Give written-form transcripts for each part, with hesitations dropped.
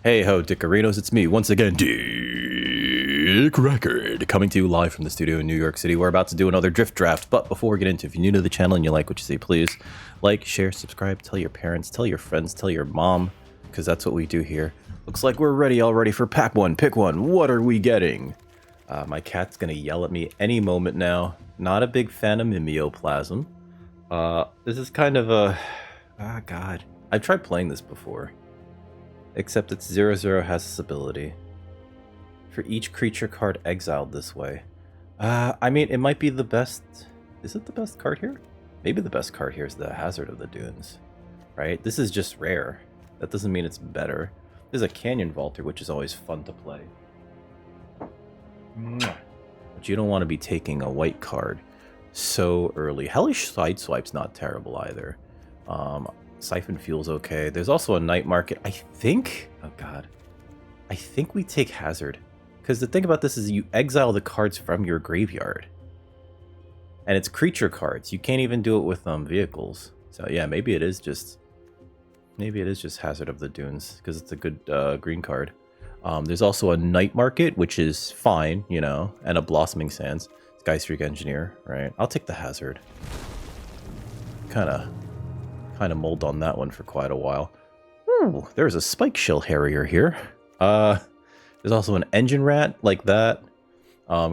Hey ho, Dickarinos, it's me once again, Dick Record, coming to you live from the studio in New York City. We're about to do another drift draft, but before we get into it, if you're new to the channel and you like what you see, please like, share, subscribe, tell your parents, tell your friends, tell your mom, because that's what we do here. Looks like we're ready already for pack one, pick one. What are we getting? My cat's gonna yell at me any moment now. Not a big fan of mimeoplasm. This is kind of a... Ah, God. I've tried playing this before. Except it's 0/0 has this ability. For each creature card exiled this way. I mean, it might be the best... Is it the best card here? Maybe the best card here is the Hazard of the Dunes. Right? This is just rare. That doesn't mean it's better. There's a Canyon Vaulter, which is always fun to play. But you don't want to be taking a white card so early. Hellish Sideswipe's not terrible either. Siphon Fuel's okay. There's also a Night Market. I think... Oh, God. I think we take Hazard. Because the thing about this is you exile the cards from your graveyard. And it's creature cards. You can't even do it with vehicles. So, yeah, maybe it is just... Maybe it is just Hazard of the Dunes. Because it's a good green card. There's also a Night Market, which is fine, you know. And a Blossoming Sands. Skystreak Engineer, right? I'll take the Hazard. Kind of mulled on that one for quite a while. Ooh, there's a Spike Shell Harrier here. There's also an Engine Rat like that.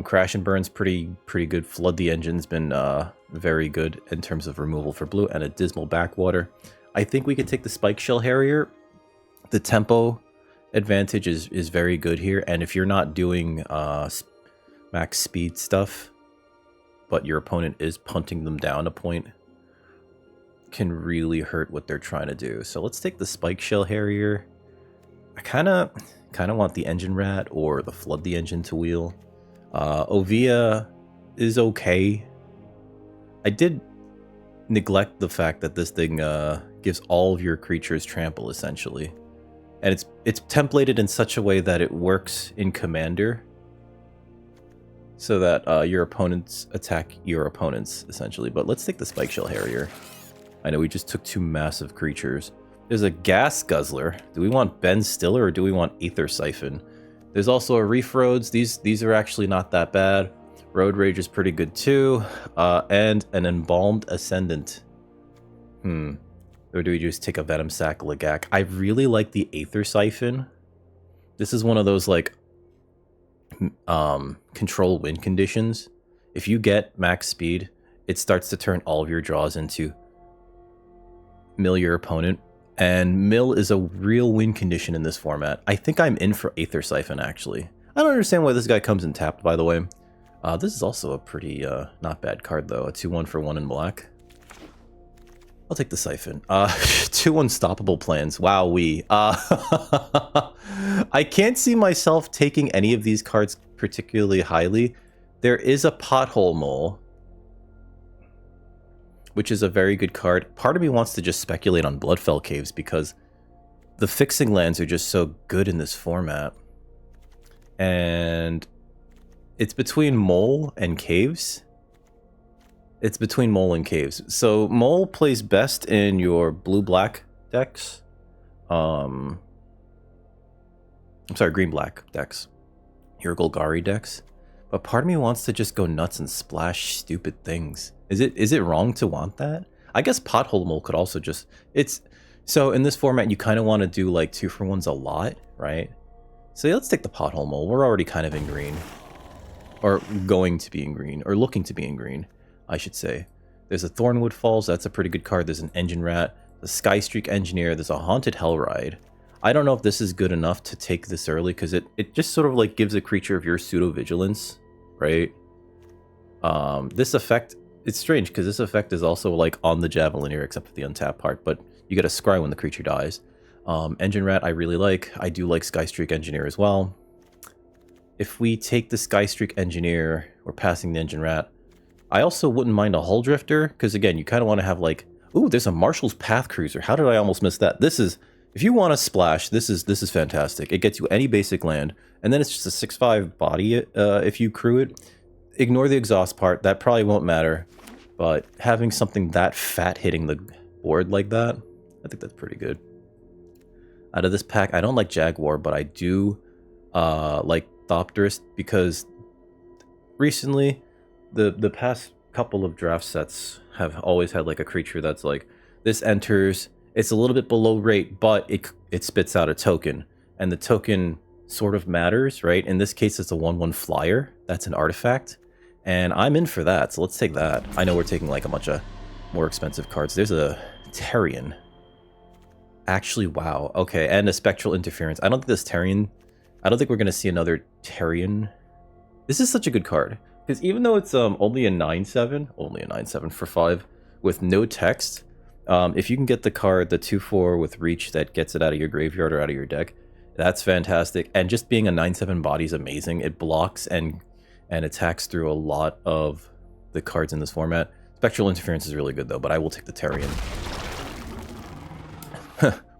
Crash and Burn's pretty good. Flood the Engine's been very good in terms of removal for blue, and a Dismal Backwater. I think we could take the Spike Shell Harrier. The tempo advantage is very good here, and if you're not doing max speed stuff, but your opponent is punting them down a point, can really hurt what they're trying to do. So let's take the Spike Shell Harrier. I kind of want the Engine Rat or the Flood the Engine to wheel. Ovia is okay. I did neglect the fact that this thing gives all of your creatures trample essentially, and it's templated in such a way that it works in Commander, so that your opponents attack your opponents essentially. But let's take the Spike Shell Harrier. I know we just took two massive creatures. There's a Gas Guzzler. Do we want Ben Stiller or do we want Aether Siphon? There's also a Reef Roads. These are actually not that bad. Road Rage is pretty good too. And an Embalmed Ascendant. Or do we just take a Venom Sac Lagak? I really like the Aether Siphon. This is one of those like control win conditions. If you get max speed, it starts to turn all of your draws into mill your opponent, and mill is a real win condition in this format. I think I'm in for Aether Siphon, actually. I don't understand why this guy comes in tapped, by the way. This is also a pretty not bad card, though. A 2/1 for 1 in black. I'll take the Siphon. 2 Unstoppable Plans. Wowee. I can't see myself taking any of these cards particularly highly. There is a Pothole Mole, which is a very good card. Part of me wants to just speculate on Bloodfell Caves because the fixing lands are just so good in this format. And it's between Mole and Caves. It's between Mole and Caves. So Mole plays best in your blue-black decks. I'm sorry, green-black decks. Your Golgari decks. But part of me wants to just go nuts and splash stupid things. Is it wrong to want that? I guess Pothole Mole could also just... So in this format, you kind of want to do like 2-for-1s a lot, right? So yeah, let's take the Pothole Mole. We're already kind of in green. Or going to be in green. Or looking to be in green, I should say. There's a Thornwood Falls. That's a pretty good card. There's an Engine Rat. The Skystreak Engineer. There's a Haunted Hellride. I don't know if this is good enough to take this early, because it just sort of like gives a creature of your pseudo-vigilance, right? This effect... It's strange, because this effect is also like on the Javelineer, except for the untap part, but you get a scry when the creature dies. Engine Rat I really like. I do like Skystreak Engineer as well. If we take the Skystreak Engineer, we're passing the Engine Rat. I also wouldn't mind a Hull Drifter, because again, you kind of want to have like... Ooh, there's a Marshall's Path Cruiser. How did I almost miss that? This is... If you want to splash, this is fantastic. It gets you any basic land, and then it's just a 6/5 body if you crew it. Ignore the exhaust part. That probably won't matter. But having something that fat hitting the board like that, I think that's pretty good. out of this pack. I don't like Jaguar, but I do like Thopterist because recently the past couple of draft sets have always had like a creature that's like, this enters, it's a little bit below rate, but it spits out a token, and the token sort of matters, right? In this case, it's a 1/1 flyer. That's an artifact, and I'm in for that, so let's take that. I know we're taking like a bunch of more expensive cards. There's a Terrian. Actually, wow. Okay, and a Spectral Interference. I don't think this Terrian... I don't think we're going to see another Terrian. This is such a good card. Because even though it's only a 9/7, only a 9/7 for 5, with no text, if you can get the card, the 2/4 with reach that gets it out of your graveyard or out of your deck, that's fantastic. And just being a 9/7 body is amazing. It blocks and attacks through a lot of the cards in this format. Spectral Interference is really good though, but I will take the Terrian.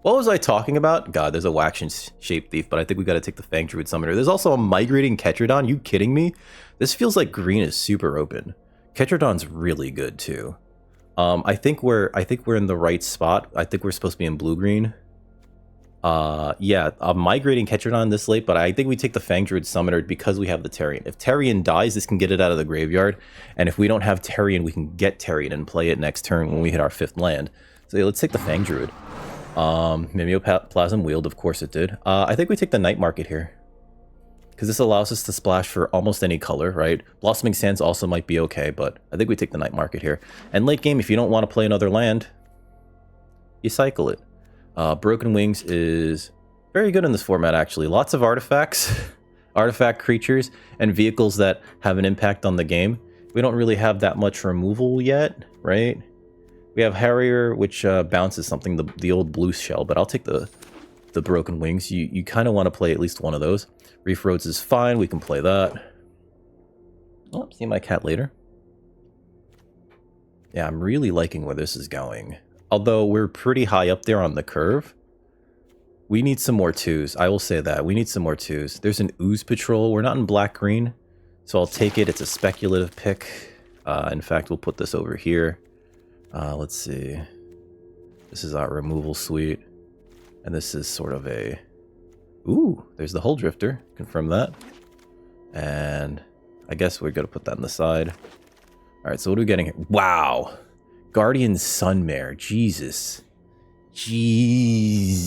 What was I talking about? God, there's a Waxian Shape Thief, but I think we got to take the Fang Druid Summoner. There's also a Migrating Ketradon. You kidding me? This feels like green is super open. Ketradon's really good too. I think we're in the right spot. I think we're supposed to be in blue-green. Yeah, Migrating Ketradon this late, but I think we take the Fang Druid Summoner because we have the Terrian. If Terrian dies, this can get it out of the graveyard, and if we don't have Terrian, we can get Terrian and play it next turn when we hit our 5th land. So yeah, let's take the Fang Druid. Mimeoplasm Wield, of course it did. I think we take the Night Market here, because this allows us to splash for almost any color, right? Blossoming Sands also might be okay, but I think we take the Night Market here. And late game, if you don't want to play another land, you cycle it. Broken Wings is very good in this format, actually. Lots of artifacts, artifact creatures, and vehicles that have an impact on the game. We don't really have that much removal yet, right? We have Harrier, which bounces something, the old blue shell, but I'll take the Broken Wings. You kind of want to play at least one of those. Reef Roads is fine, we can play that. Oh, see my cat later. Yeah, I'm really liking where this is going. Although we're pretty high up there on the curve. We need some more 2s, I will say that. We need some more 2s. There's an Ooze Patrol. We're not in black-green, so I'll take it. It's a speculative pick. In fact, we'll put this over here. Let's see. This is our removal suite. And this is sort of a... Ooh, there's the Hull Drifter. Confirm that. And I guess we're going to put that on the side. Alright, so what are we getting here? Wow! Guardian Sunmare. Jesus. Jesus.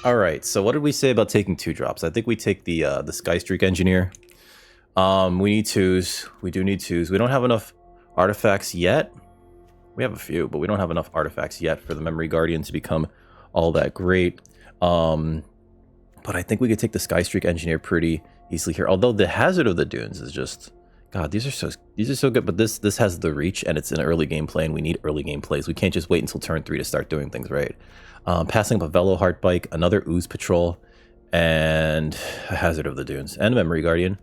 Alright, so what did we say about taking 2 drops? I think we take the Skystreak Engineer. We need 2s. We do need 2s. We don't have enough artifacts yet. We have a few, but we don't have enough artifacts yet for the Memory Guardian to become all that great. But I think we could take the Skystreak Engineer pretty easily here. Although the Hazard of the Dunes is just... God, these are so good, but this has the reach, and it's an early game play, and we need early game plays. We can't just wait until turn 3 to start doing things right. Passing up a Velo Heartbike, another Ooze Patrol, and a Hazard of the Dunes, and a Memory Guardian.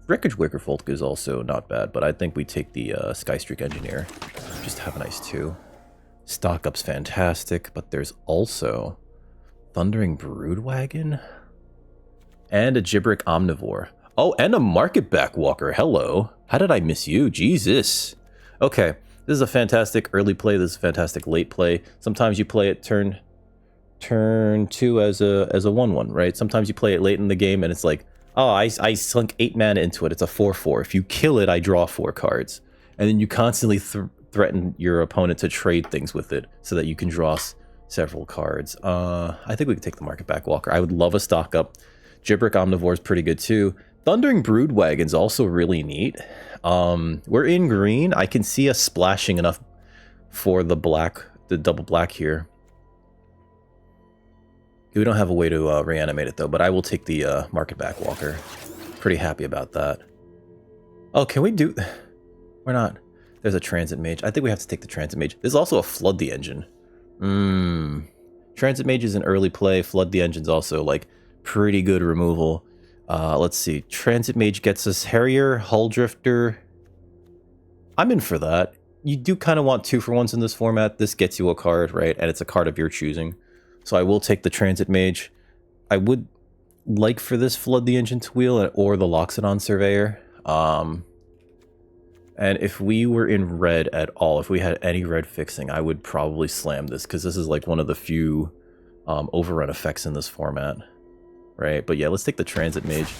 Wreckage Wickerfolk is also not bad, but I think we take the Skystreak Engineer. Just have a nice 2. Stock Up's fantastic, but there's also Thundering Broodwagon and a Gibberic Omnivore. Oh, and a Market Backwalker. Hello. How did I miss you? Jesus. Okay, this is a fantastic early play. This is a fantastic late play. Sometimes you play it turn 2 as a 1/1, right? Sometimes you play it late in the game and it's like, oh, I sunk 8 mana into it. It's a 4/4. If you kill it, I draw 4 cards. And then you constantly threaten your opponent to trade things with it so that you can draw several cards. I think we could take the Market Backwalker. I would love a stock up. Gibberic Omnivore is pretty good too. Thundering Broodwagon's also really neat. We're in green. I can see us splashing enough for the double black here. We don't have a way to reanimate it though, but I will take the Market Backwalker. Pretty happy about that. Oh, can we do... We're not. There's a Transit Mage. I think we have to take the Transit Mage. There's also a Flood the Engine. Transit Mage is an early play. Flood the Engine's also like pretty good removal. Let's see. Transit Mage gets us Harrier, Hull Drifter. I'm in for that. You do kind of want 2-for-1s in this format. This gets you a card, right? And it's a card of your choosing. So I will take the Transit Mage. I would like for this Flood the Engine to wheel or the Loxodon Surveyor. And if we were in red at all, if we had any red fixing, I would probably slam this, because this is like one of the few overrun effects in this format, right? But yeah, let's take the Transit Mage.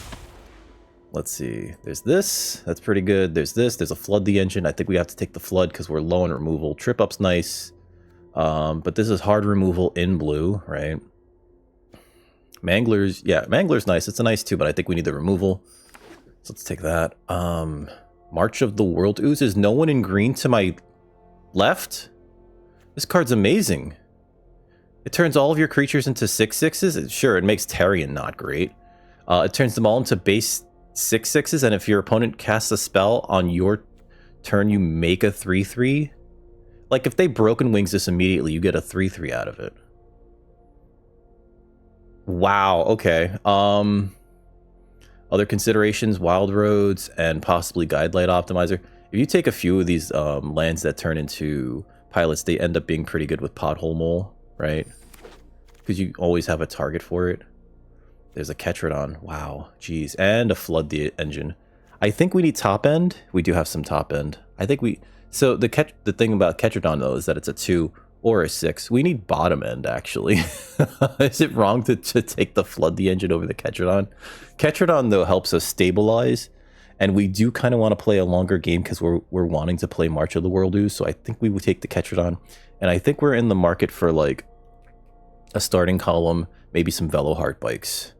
Let's see. There's this. That's pretty good. There's this. There's a Flood the Engine. I think we have to take the Flood because we're low on removal. Trip Up's nice. But this is hard removal in blue, right? Mangler's, yeah, Mangler's nice. It's a nice too, but I think we need the removal. So let's take that. March of the World Ooze. Is no one in green to my left? This card's amazing. It turns all of your creatures into 6/6s. Sure, it makes Tarion not great. It turns them all into base 6/6s, and if your opponent casts a spell on your turn, you make a 3/3. Like, if they Broken Wings this immediately, you get a 3/3 out of it. Wow, okay. Other considerations, Wild Roads, and possibly Guidelight Optimizer. If you take a few of these lands that turn into pilots, they end up being pretty good with Pothole Mole, right? Because you always have a target for it. There's a Ketrodon. Wow, geez. And a Flood the Engine. I think we need top end. We do have some top end. I think we... So the thing about Ketrodon, though, is that it's a 2 or a 6. We need bottom end, actually. Is it wrong to take the Flood the Engine over the Ketrodon? Ketrodon, though, helps us stabilize. And we do kind of want to play a longer game because we're wanting to play March of the World Ooze. So I think we would take the Ketrodon. And I think we're in the market for, like, a starting column, maybe some Velo Heart Bikes.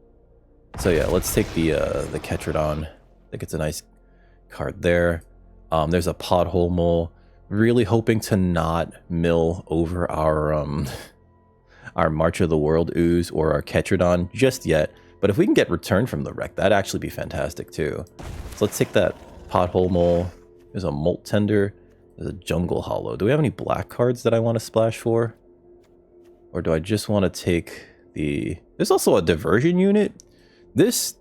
So yeah, let's take the Ketrodon. I think it's a nice card there. There's a Pothole Mole. Really hoping to not mill over our March of the World Ooze or our Ketrodon just yet. But if we can get return from the wreck, that'd actually be fantastic too. So let's take that Pothole Mole. There's a Molt Tender. There's a Jungle Hollow. Do we have any black cards that I want to splash for? Or do I just want to take the... There's also a Diversion Unit. This,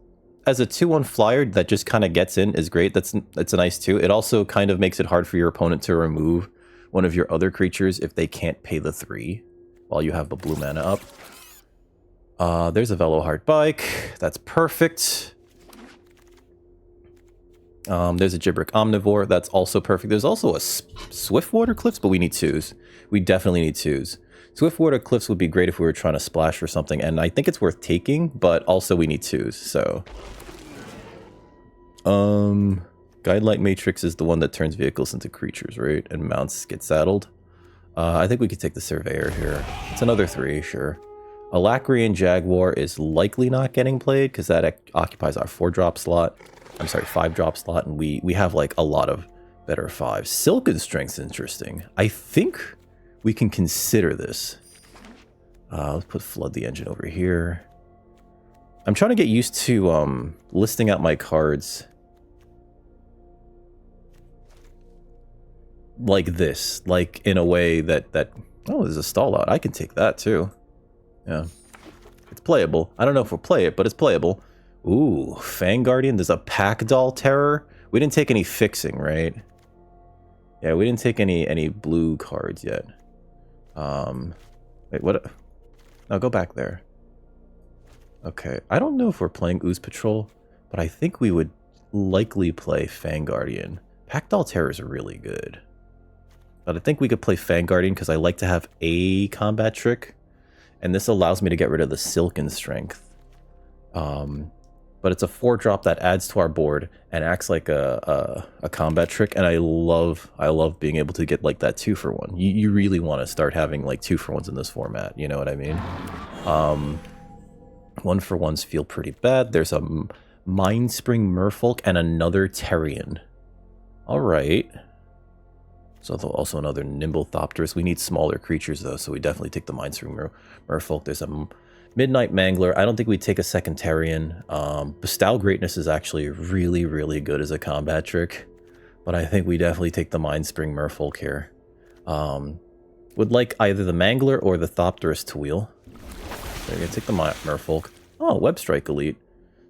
as a 2/1 flyer that just kind of gets in, is great. That's a nice too. It also kind of makes it hard for your opponent to remove one of your other creatures if they can't pay the 3 while you have the blue mana up. There's a Velo Heart Bike. That's perfect. There's a Gibrick Omnivore. That's also perfect. There's also a Swiftwater Cliffs, but we need 2s. We definitely need 2s. Swiftwater Cliffs would be great if we were trying to splash for something, and I think it's worth taking, but also we need 2s, so... Guidelight Matrix is the one that turns vehicles into creatures, right? And mounts get saddled. I think we could take the Surveyor here. It's another 3, sure. Alacrian Jaguar is likely not getting played, because that occupies our 4-drop slot. I'm sorry, 5-drop slot, and we have, like, a lot of better 5s. Silken Strength's interesting. I think... we can consider this. Let's put Flood the Engine over here. I'm trying to get used to listing out my cards like this, like in a way that oh, there's a stall out. I can take that too. Yeah, it's playable. I don't know if we'll play it, but it's playable. Ooh, Fang Guardian. There's a Packdoll Terror. We didn't take any fixing, right? Yeah, we didn't take any blue cards yet. Wait, what? No, go back there. Okay, I don't know if we're playing Ooze Patrol, but I think we would likely play Fang Guardian. Packdoll Terror is really good. But I think we could play Fang Guardian because I like to have a combat trick. And this allows me to get rid of the Silken Strength. But it's a 4-drop that adds to our board and acts like a combat trick, and I love being able to get like that 2-for-1. You really want to start having like 2-for-1s in this format, you know what I mean? 1-for-1s feel pretty bad. There's a Mindspring Merfolk and another Tarion. All right. So also another Nimble Thopterus. We need smaller creatures though, so we definitely take the Mindspring Merfolk. There's a Midnight Mangler. I don't think we'd take a second Tarion. Bestow Greatness is actually really, really good as a combat trick. But I think we definitely take the Mindspring Merfolk here. Would like either the Mangler or the Thopterus to wheel. So you're going to take the Merfolk. Oh, Webstrike Elite.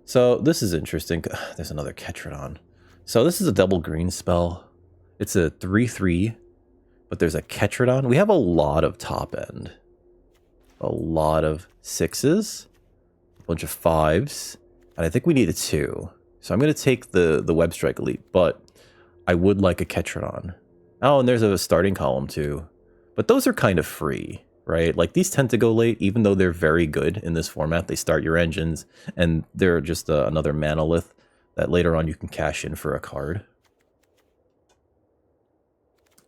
So this is interesting. There's another Ketrodon. So this is a double green spell. It's a 3/3. But there's a Ketrodon. We have a lot of top end. A lot of 6s, a bunch of 5s, and I think we need a 2. So I'm going to take the Webstrike Elite, but I would like a Ketrodon. Oh, and there's a starting column too. But those are kind of free, right? Like these tend to go late, even though they're very good in this format. They start your engines, and they're just another manolith that later on you can cash in for a card.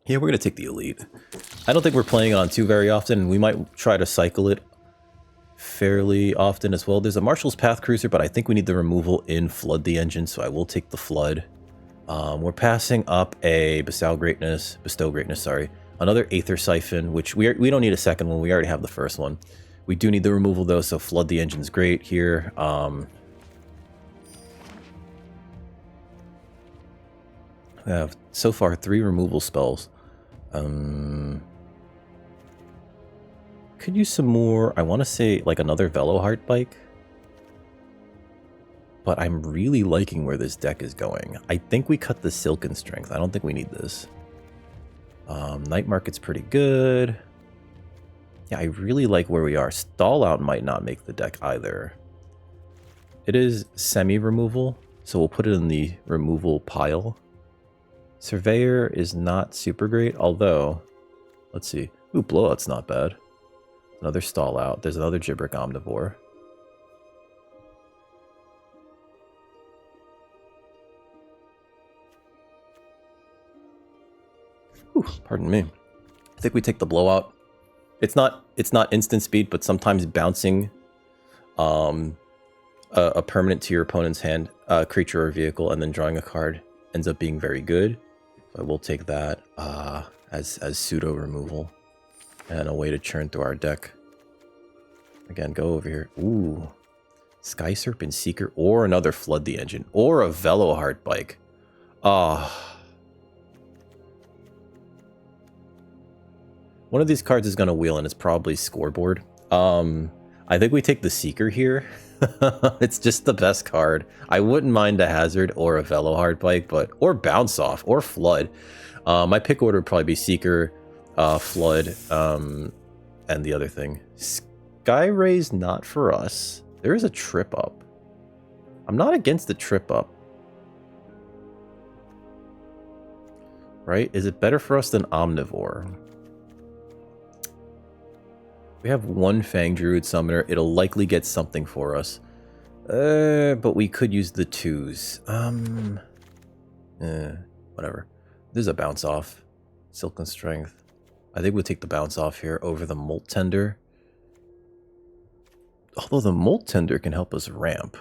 Yeah, we're going to take the Elite. I don't think we're playing on 2 very often. We might try to cycle it fairly often as well. There's a Marshal's Path Cruiser, but I think we need the removal in Flood the Engine, so I will take the Flood. We're passing up a Bestow Greatness, sorry. Another Aether Siphon, which we don't need a second one. We already have the first one. We do need the removal though, so Flood the Engine's great here. We have so far 3 removal spells. Could use some more. I want to say like another Veloheart Bike. But I'm really liking where this deck is going. I think we cut the Silken Strength. I don't think we need this. Night Market's pretty good. Yeah, I really like where we are. Stall Out might not make the deck either. It is semi-removal, so we'll put it in the removal pile. Surveyor is not super great, although, let's see. Ooh, Blowout's not bad. Another Stall Out. There's another Gibrick Omnivore. Ooh, pardon me. I think we take the Blowout. It's not instant speed, but sometimes bouncing a permanent to your opponent's hand, creature or vehicle, and then drawing a card ends up being very good. So I will take that as pseudo removal and a way to churn through our deck. Again, go over here. Ooh, Sky Serpent Seeker, or another Flood the Engine, or a Veloheart Bike. One of these cards is going to wheel, and it's probably Scoreboard. I think we take the Seeker here. It's just the best card. I wouldn't mind a Hazard or a Veloheart Bike, or Bounce Off, or Flood. My pick order would probably be Seeker, Flood, and the other thing. Sky Ray's not for us. There is a Trip Up. I'm not against the Trip Up. Right? Is it better for us than Omnivore? We have 1 Fang Druid Summoner. It'll likely get something for us. But we could use the 2s. Whatever. There's a Bounce Off. Silken Strength. I think we'll take the Bounce Off here over the Molt Tender. Although the Molt Tender can help us ramp.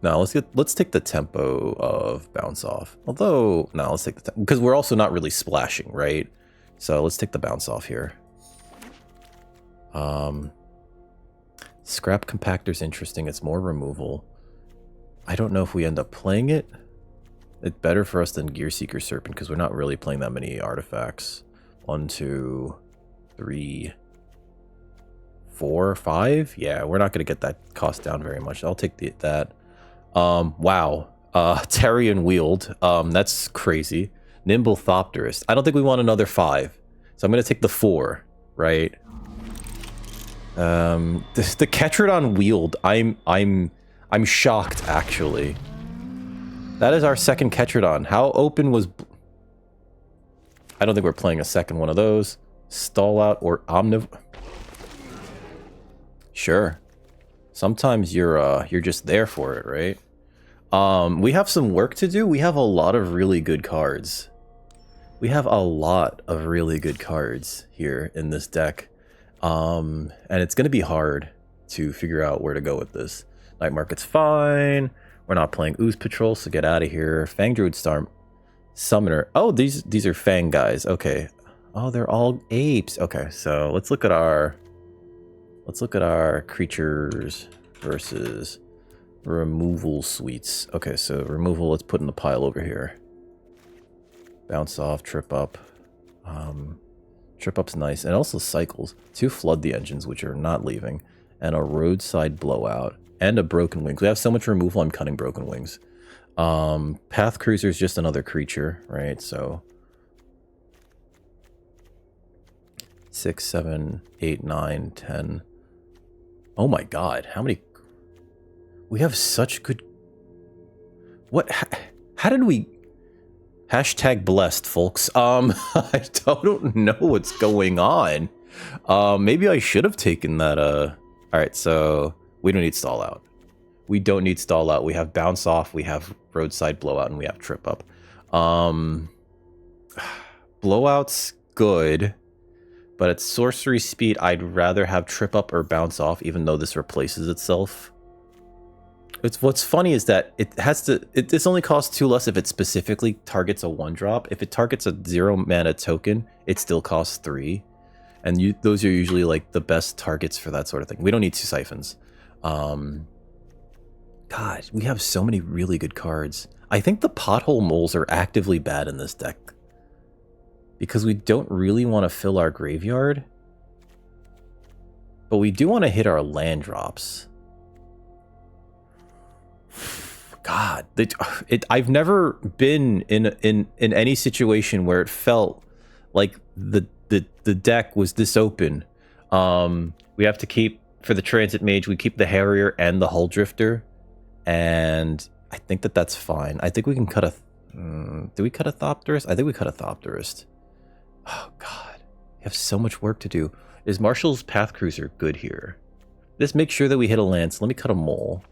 Now let's take the tempo of Bounce Off. Although, no, let's take the tempo, because we're also not really splashing, right? So let's take the Bounce Off here. Scrap Compactor's interesting. It's more removal. I don't know if we end up playing it. It's better for us than Gearseeker Serpent because we're not really playing that many artifacts. 1, 2, 3, 4, 5. Yeah, we're not going to get that cost down very much. I'll take that. Wow. Tarian Wield. That's crazy. Nimble Thopterist. I don't think we want another 5. So I'm going to take the 4, right? The Ketrodon Wield. I'm shocked, actually. That is our second Ketrodon. How open was... I don't think we're playing a second one of those. Stall Out or Omnivore. Sure. Sometimes you're just there for it, right? We have some work to do. We have a lot of really good cards. We have a lot of really good cards here in this deck. And it's going to be hard to figure out where to go with this. Night Market's fine. We're not playing Ooze Patrol, so get out of here. Fang Druid Star Summoner. Oh, these are Fang guys. Okay. Oh, they're all apes. Okay, so let's look at our creatures versus removal suites. Okay, so removal, let's put in the pile over here. Bounce Off, Trip Up. Trip Up's nice. And also cycles. 2 Flood the Engines, which are not leaving. And a Roadside Blowout. And a Broken Wings. We have so much removal, I'm cutting Broken Wings. Path Cruiser is just another creature, right? So 6, 7, 8, 9, 10. Oh my god, how many... We have such good... What? How did we... Hashtag blessed, folks. I don't know what's going on. Maybe I should have taken that, Alright, so we don't need stall out. We don't need stall out. We have bounce off, we have roadside blowout, and we have trip up. Blowout's good, but at sorcery speed, I'd rather have trip up or bounce off, even though this replaces itself. What's funny is that this only costs 2 less if it specifically targets a 1-drop. If it targets a 0 mana token, it still costs 3. And those are usually like the best targets for that sort of thing. We don't need 2 siphons. God, we have so many really good cards. I think the pothole moles are actively bad in this deck, because we don't really want to fill our graveyard, but we do want to hit our land drops. God, I've never been in any situation where it felt like the deck was this open. We have to keep, for the Transit Mage, we keep the Harrier and the Hull Drifter, and I think that's fine. I think we can cut a... do we cut a Thopterist? I think we cut a Thopterist. Oh, God. We have so much work to do. Is Marshall's Path Cruiser good here? Let's make sure that we hit a lance. Let me cut a mole.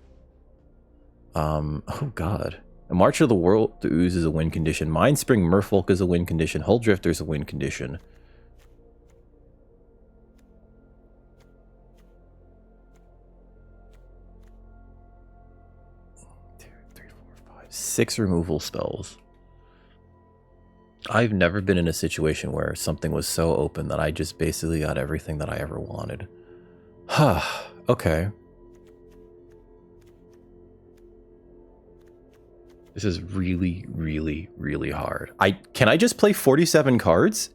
Oh, God. A March of the World to Ooze is a win condition. Mindspring Merfolk is a win condition. Hull Drifter is a win condition. Two, three, four, five, 6 removal spells. I've never been in a situation where something was so open that I just basically got everything that I ever wanted. Huh. Okay. This is really, really, really hard. Can I just play 47 cards?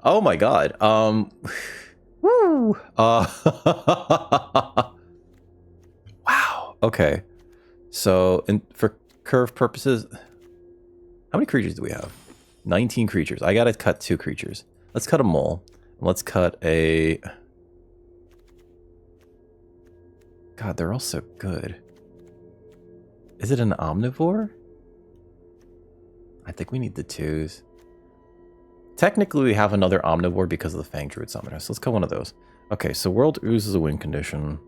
Oh my god. Woo. Wow. Okay. So, for curve purposes, how many creatures do we have? 19 creatures. I gotta cut 2 creatures. Let's cut a mole. Let's cut a... God, they're all so good. Is it an omnivore? I think we need the 2s. Technically, we have another omnivore because of the Fang Druid Summoner, so let's cut one of those. Okay, so World Ooze is a win condition.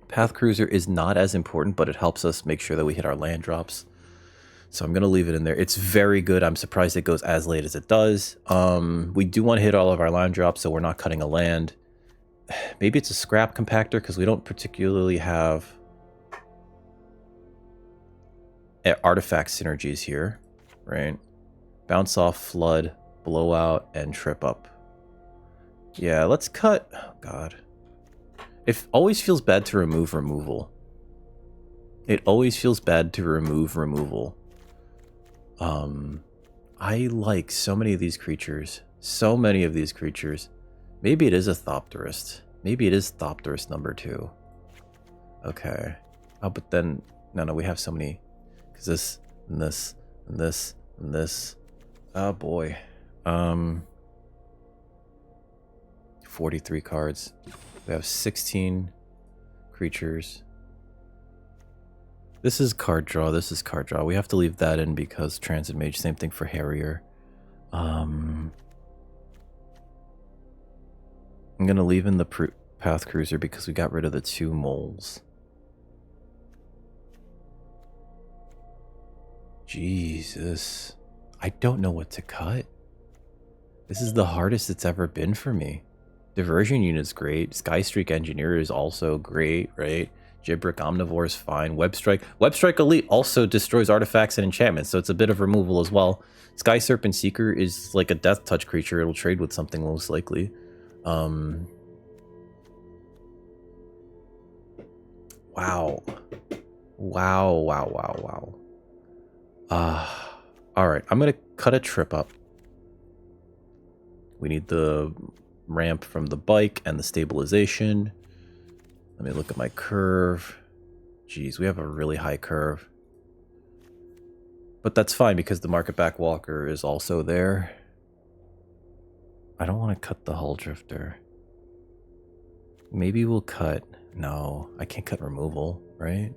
Path Cruiser is not as important, but it helps us make sure that we hit our land drops. So I'm going to leave it in there. It's very good. I'm surprised it goes as late as it does. We do want to hit all of our land drops, so we're not cutting a land. Maybe it's a scrap compactor, because we don't particularly have artifact synergies here, right? Bounce off, flood, blowout, and trip up. Yeah, let's cut... Oh, God. It always feels bad to remove removal. It always feels bad to remove removal. I like so many of these creatures. So many of these creatures. Maybe it is a Thopterist. Maybe it is Thopterist number 2. Okay. Oh, but then... No, we have so many... Because this, and this, and this, and this. Oh, boy. 43 cards. We have 16 creatures. This is card draw. This is card draw. We have to leave that in because Transit Mage. Same thing for Harrier. I'm going to leave in the Path Cruiser because we got rid of the 2 moles. Jesus. I don't know what to cut. This is the hardest it's ever been for me. Diversion Unit's great. Skystreak Engineer is also great, right? Gibrick Omnivore is fine. Webstrike Elite also destroys artifacts and enchantments, so it's a bit of removal as well. Sky Serpent Seeker is like a death touch creature. It'll trade with something most likely. Wow. Wow. Alright, I'm gonna cut a trip up. We need the ramp from the bike and the stabilization. Let me look at my curve. Jeez, we have a really high curve. But that's fine because the Market Back Walker is also there. I don't want to cut the Hull Drifter. Maybe we'll cut... No, I can't cut removal, right?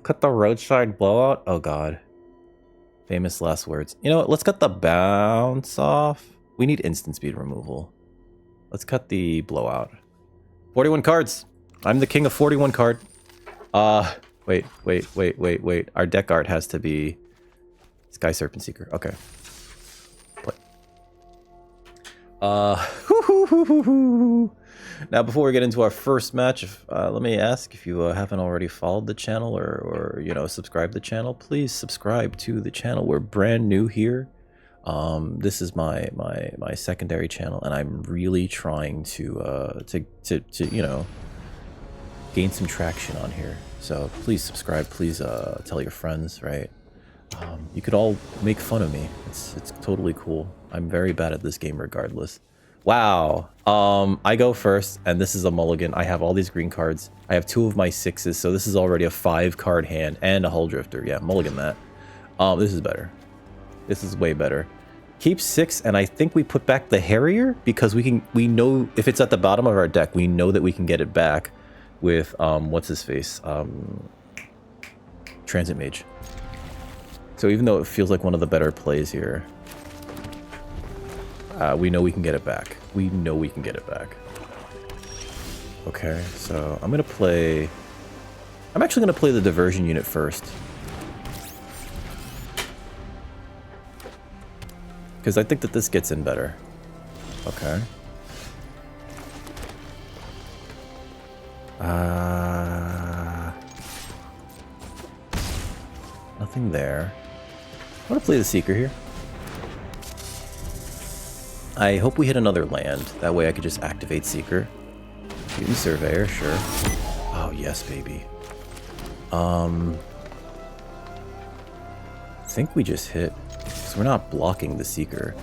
Cut the roadside blowout? Oh god. Famous last words. You know what? Let's cut the bounce off. We need instant speed removal. Let's cut the blowout. 41 cards. I'm the king of 41 card. Wait. Our deck art has to be Sky Serpent Seeker. Okay. Play. Now, before we get into our first match, let me ask if you haven't already followed the channel or you know, subscribed to the channel, please subscribe to the channel. We're brand new here. This is my secondary channel, and I'm really trying to you know, gain some traction on here. So please subscribe. Please tell your friends. Right? You could all make fun of me. It's totally cool. I'm very bad at this game, regardless. Wow. I go first, and this is a mulligan. I have all these green cards. I have 2 of my 6s, so this is already a 5-card hand and a Hull Drifter. Yeah, mulligan that. This is better. This is way better. Keep 6, and I think we put back the Harrier because we know if it's at the bottom of our deck, we know that we can get it back with what's his face, Transit Mage. So even though it feels like one of the better plays here, we know we can get it back. We know we can get it back. Okay, so I'm actually gonna play the diversion unit first. Because I think that this gets in better. Okay. Nothing there. I'm gonna play the Seeker here. I hope we hit another land. That way I could just activate Seeker. Mutant Surveyor, sure. Oh, yes, baby. I think we just hit. Because we're not blocking the Seeker.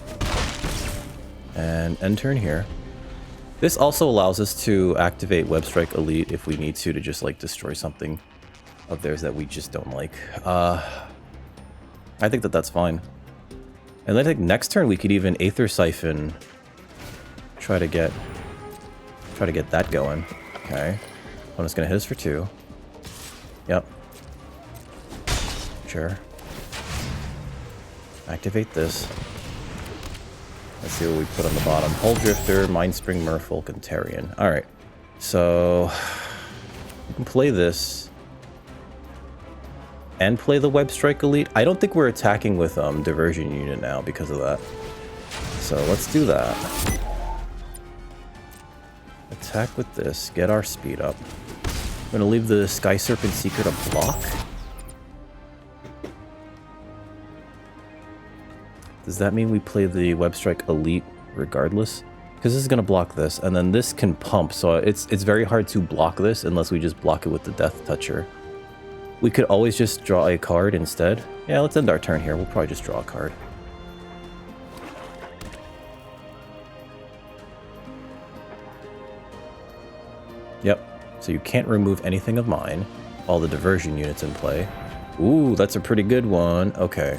And end turn here. This also allows us to activate Web Strike Elite if we need to just, like, destroy something of theirs that we just don't like. I think that that's fine. And I think next turn we could even Aether Siphon. Try to get that going. Okay. Opponent's gonna hit us for 2. Yep. Sure. Activate this. Let's see what we put on the bottom. Hull Drifter, Mindspring, Merfolk, and Tarion. Alright. So we can play this. And play the Web Strike Elite. I don't think we're attacking with Diversion Unit now because of that. So let's do that. Attack with this. Get our speed up. I'm going to leave the Sky Serpent Seeker to block. Does that mean we play the Web Strike Elite regardless? Because this is going to block this. And then this can pump. So it's very hard to block this unless we just block it with the Death Toucher. We could always just draw a card instead. Yeah, let's end our turn here. We'll probably just draw a card. Yep. So you can't remove anything of mine. All the diversion units in play. Ooh, that's a pretty good one. Okay.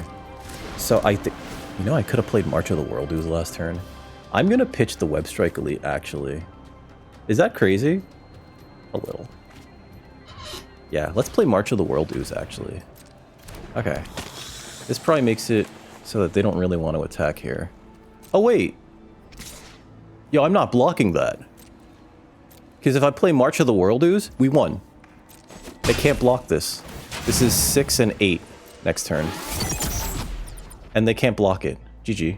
So I think, you know, I could have played March of the World Ooze last turn. I'm going to pitch the Web Strike Elite, actually. Is that crazy? A little. Yeah, let's play March of the World Ooze, actually. Okay. This probably makes it so that they don't really want to attack here. Oh, wait. Yo, I'm not blocking that. Because if I play March of the World Ooze, we won. They can't block this. This is 6 and 8 next turn. And they can't block it. GG.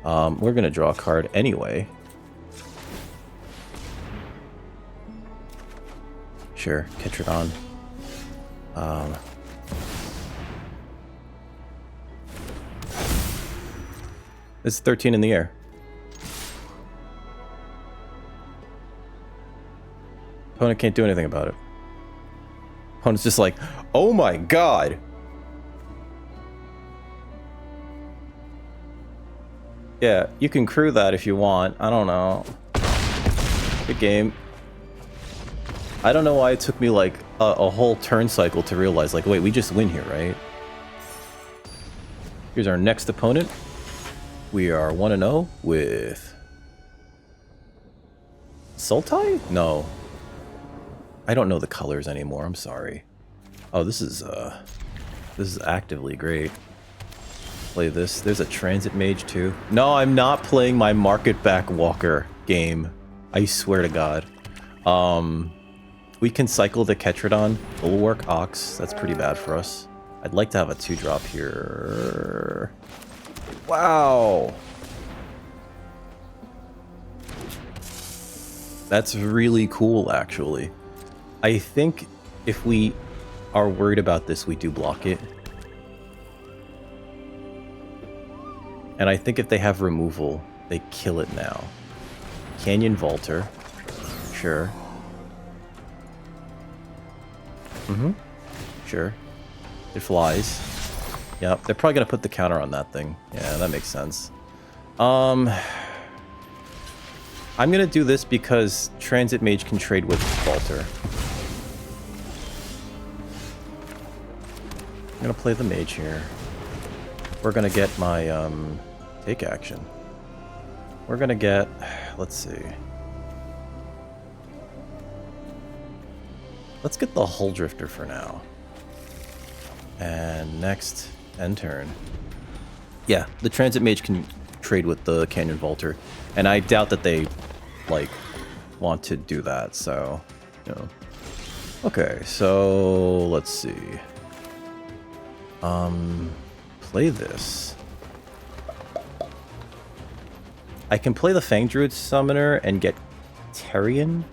We're going to draw a card anyway. Sure, Ketradon. This is 13 in the air. Opponent can't do anything about it. Opponent's just like, oh my god! Yeah, you can crew that if you want. I don't know. Good game. I don't know why it took me like a whole turn cycle to realize, like, wait, we just win here, right? Here's our next opponent. We are 1-0 with Sultai? No. I don't know the colors anymore, I'm sorry. Oh, this is actively great. Play this. There's a transit mage too. No, I'm not playing my market back walker game. I swear to God. We can cycle the Ketradon, Bulwark, Ox. That's pretty bad for us. I'd like to have a 2-drop here. Wow. That's really cool, actually. I think if we are worried about this, we do block it. And I think if they have removal, they kill it now. Canyon Vaulter. Sure. Sure. It flies. Yep, they're probably gonna put the counter on that thing. Yeah, that makes sense. I'm gonna do this because Transit Mage can trade with Vaulter. I'm gonna play the Mage here. We're gonna get my take action. We're gonna get, let's see. Let's get the Hull Drifter for now. And next, end turn. Yeah, the Transit Mage can trade with the Canyon Vaulter. And I doubt that they, like, want to do that, so, you know. Okay, so, let's see. Play this. I can play the Fang Druid Summoner and get Terrian.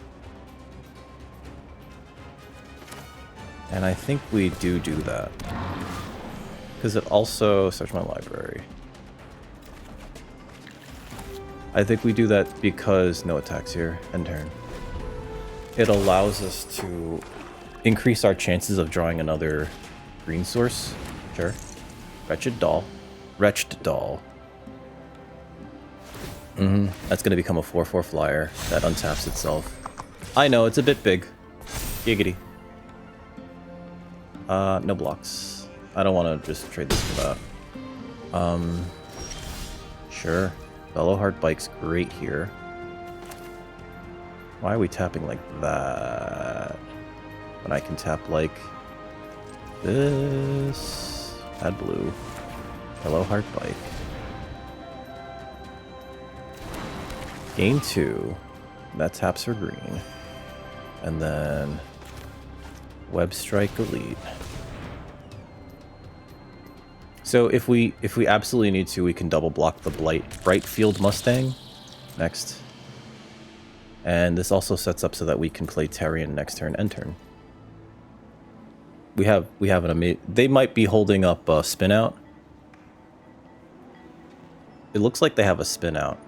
And I think we do that. Because it also... Search my library. I think we do that because no attacks here. End turn. It allows us to increase our chances of drawing another green source. Sure. Wretched Doll. Wretched Doll. That's going to become a 4/4 flyer that untaps itself. I know, it's a bit big. Giggity. No blocks. I don't want to just trade this for that. Sure. Bellowheart Bike's great here. Why are we tapping like that? When I can tap like this. Add blue. Bellowheart Bike. Gain 2. That taps for green. And then Web Strike Elite. So if we absolutely need to, we can double block the Brightfield Mustang next. And this also sets up so that we can play Terrian next turn, end turn. We have an amazing... They might be holding up a spin out. It looks like they have a spin out.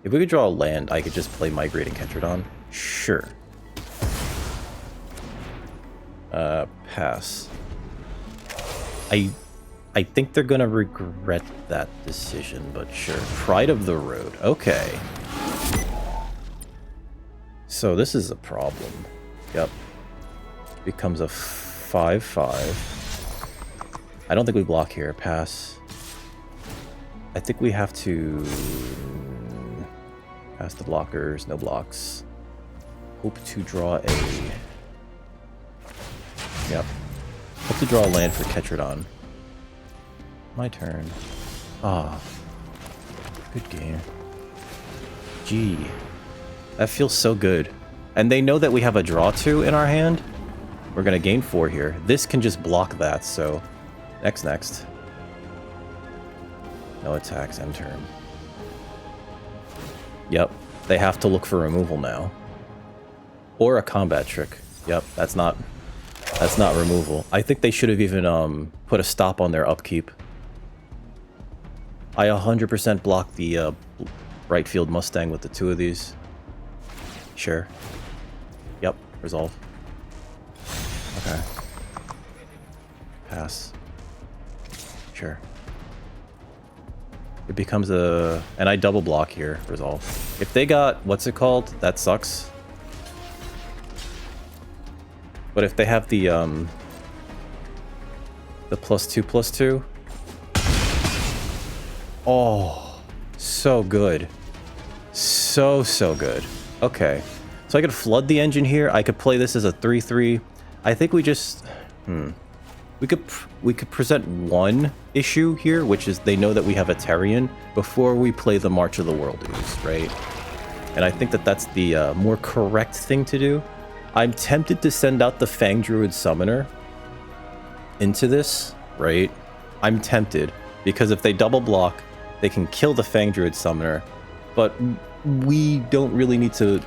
If we could draw a land, I could just play Migrating Ketradon. Sure. Pass. I think they're gonna regret that decision, but sure. Pride of the Road. Okay. So this is a problem. Yep. Becomes a 5/5. I don't think we block here. Pass. I think we have to pass the blockers. No blocks. Hope to draw a... Yep. Hope to draw a land for Ketradon. My turn. Ah. Good game. Gee. That feels so good. And they know that we have a draw 2 in our hand. We're going to gain 4 here. This can just block that, so... Next. No attacks, end turn. Yep. They have to look for removal now. Or a combat trick. Yep, that's not removal. I think they should have even put a stop on their upkeep. I 100% blocked the Brightfield Mustang with the 2 of these. Sure. Yep, resolve. Okay. Pass. Sure. It becomes a... And I double block here, resolve. If they got... What's it called? That sucks. But if they have the +2/+2... Oh, so good. So good. Okay. So I could flood the engine here. I could play this as a 3/3. I think we just... We could present one issue here, which is they know that we have a Terrian before we play the March of the Worldies, right? And I think that that's the more correct thing to do. I'm tempted to send out the Fang Druid Summoner into this, right? I'm tempted, because if they double block, they can kill the Fang Druid Summoner, but we don't really need to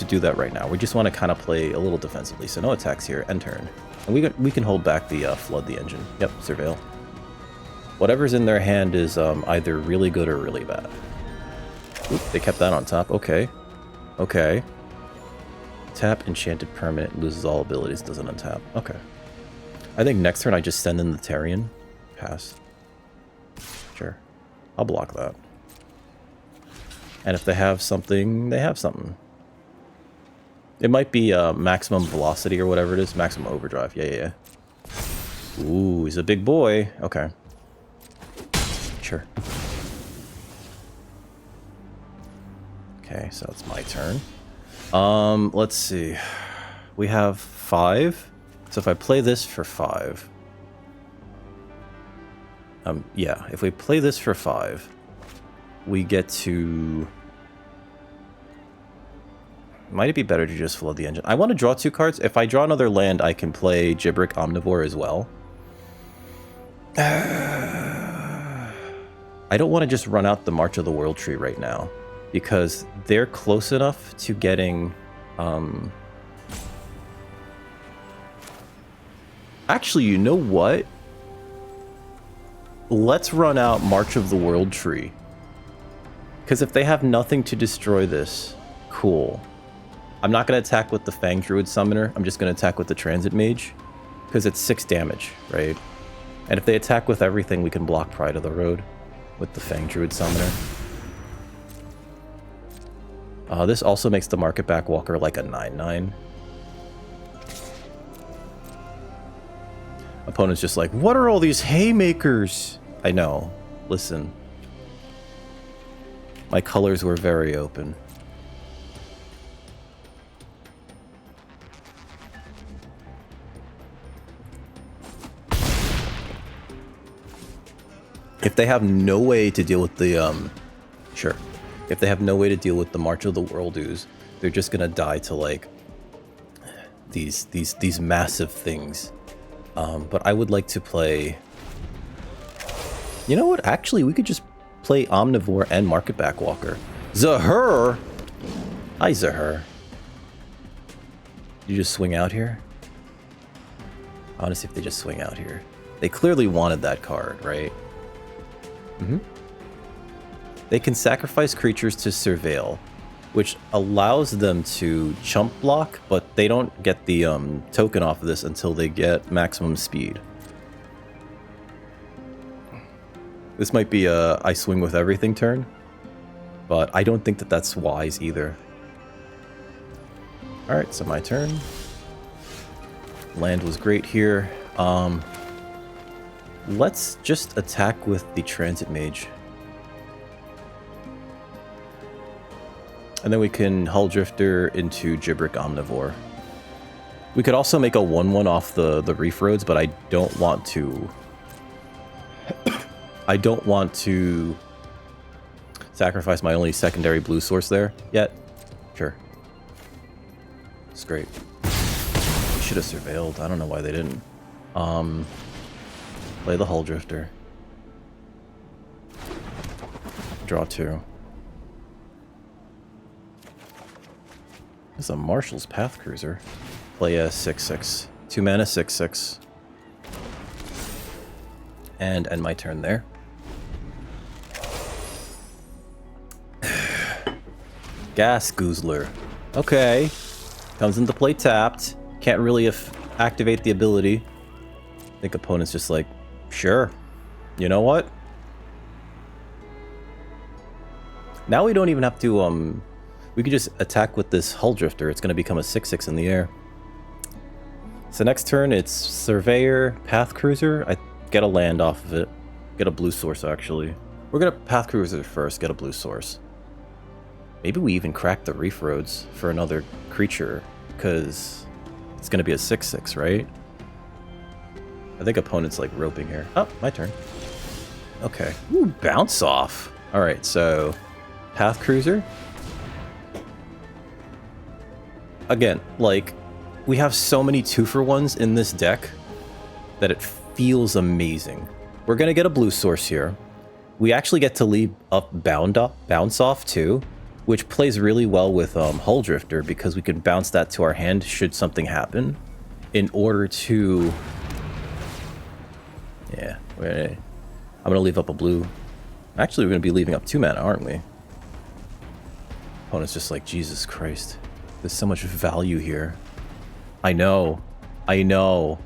do that right now. We just want to kind of play a little defensively, so no attacks here, end turn. And we can hold back the Flood the Engine. Yep, Surveil. Whatever's in their hand is either really good or really bad. Oop, they kept that on top. Okay. Okay. Tap Enchanted Permanent, loses all abilities, doesn't untap. Okay. I think next turn I just send in the Terrian. Pass. Sure. I'll block that. And if they have something, they have something. It might be maximum velocity or whatever it is. Maximum overdrive. Yeah. Ooh, he's a big boy. Okay. Sure. Okay, so it's my turn. Let's see. We have 5. So if I play this for 5... yeah, if we play this for 5, we get to... Might it be better to just Flood the Engine? I want to draw 2 cards. If I draw another land, I can play Gibberick Omnivore as well. I don't want to just run out the March of the World Tree right now, because they're close enough to getting... Actually, you know what? Let's run out March of the World Tree. Because if they have nothing to destroy this, cool. I'm not going to attack with the Fang Druid Summoner. I'm just going to attack with the Transit Mage. Because it's 6 damage, right? And if they attack with everything, we can block Pride of the Road with the Fang Druid Summoner. This also makes the Market Back Walker like a 9/9. Opponent's just like, what are all these haymakers? I know. Listen. My colors were very open. If they have no way to deal with the, sure. If they have no way to deal with the March of the Worldies, they're just gonna die to, like, these massive things. But I would like to play... You know what? Actually, we could just play Omnivore and Market Back Walker. Zahur! Hi, Zahur. You just swing out here? I want to see if they just swing out here. They clearly wanted that card, right? They can sacrifice creatures to Surveil, which allows them to chump block, but they don't get the token off of this until they get maximum speed. This might be a I swing with everything turn, but I don't think that that's wise either. Alright, so my turn. Land was great here. Let's just attack with the Transit Mage. And then we can Hull Drifter into Gibberick Omnivore. We could also make a 1/1 off the Reef Roads, but I don't want to... I don't want to sacrifice my only secondary blue source there yet. Sure. It's great. We should have surveilled. I don't know why they didn't. Play the Hull Drifter. Draw 2. It's a Marshall's Path Cruiser. Play a 6/6. 2 mana 6/6. And end my turn there. Gas Goozler. Okay. Comes into play tapped. Can't really activate the ability. I think opponent's just like, sure. You know what? Now we don't even have to, we can just attack with this Hull Drifter. It's going to become a 6/6 in the air. So next turn, it's Surveyor, Path Cruiser. I get a land off of it. Get a blue source, actually. We're going to Path Cruiser first, get a blue source. Maybe we even crack the Reef Roads for another creature, because It's going to be a 6/6, right? I think opponent's like roping here. Oh, my turn. Okay. Ooh, bounce off. All right, so Path Cruiser. Again, like, we have so many 2-for-1s in this deck that it feels amazing. We're going to get a blue source here. We actually get to leave up bounce off too, which plays really well with Hull Drifter because we can bounce that to our hand should something happen in order to... Yeah, I'm going to leave up a blue. Actually, we're going to be leaving up 2 mana, aren't we? Opponent's just like, Jesus Christ. There's so much value here. I know. I know.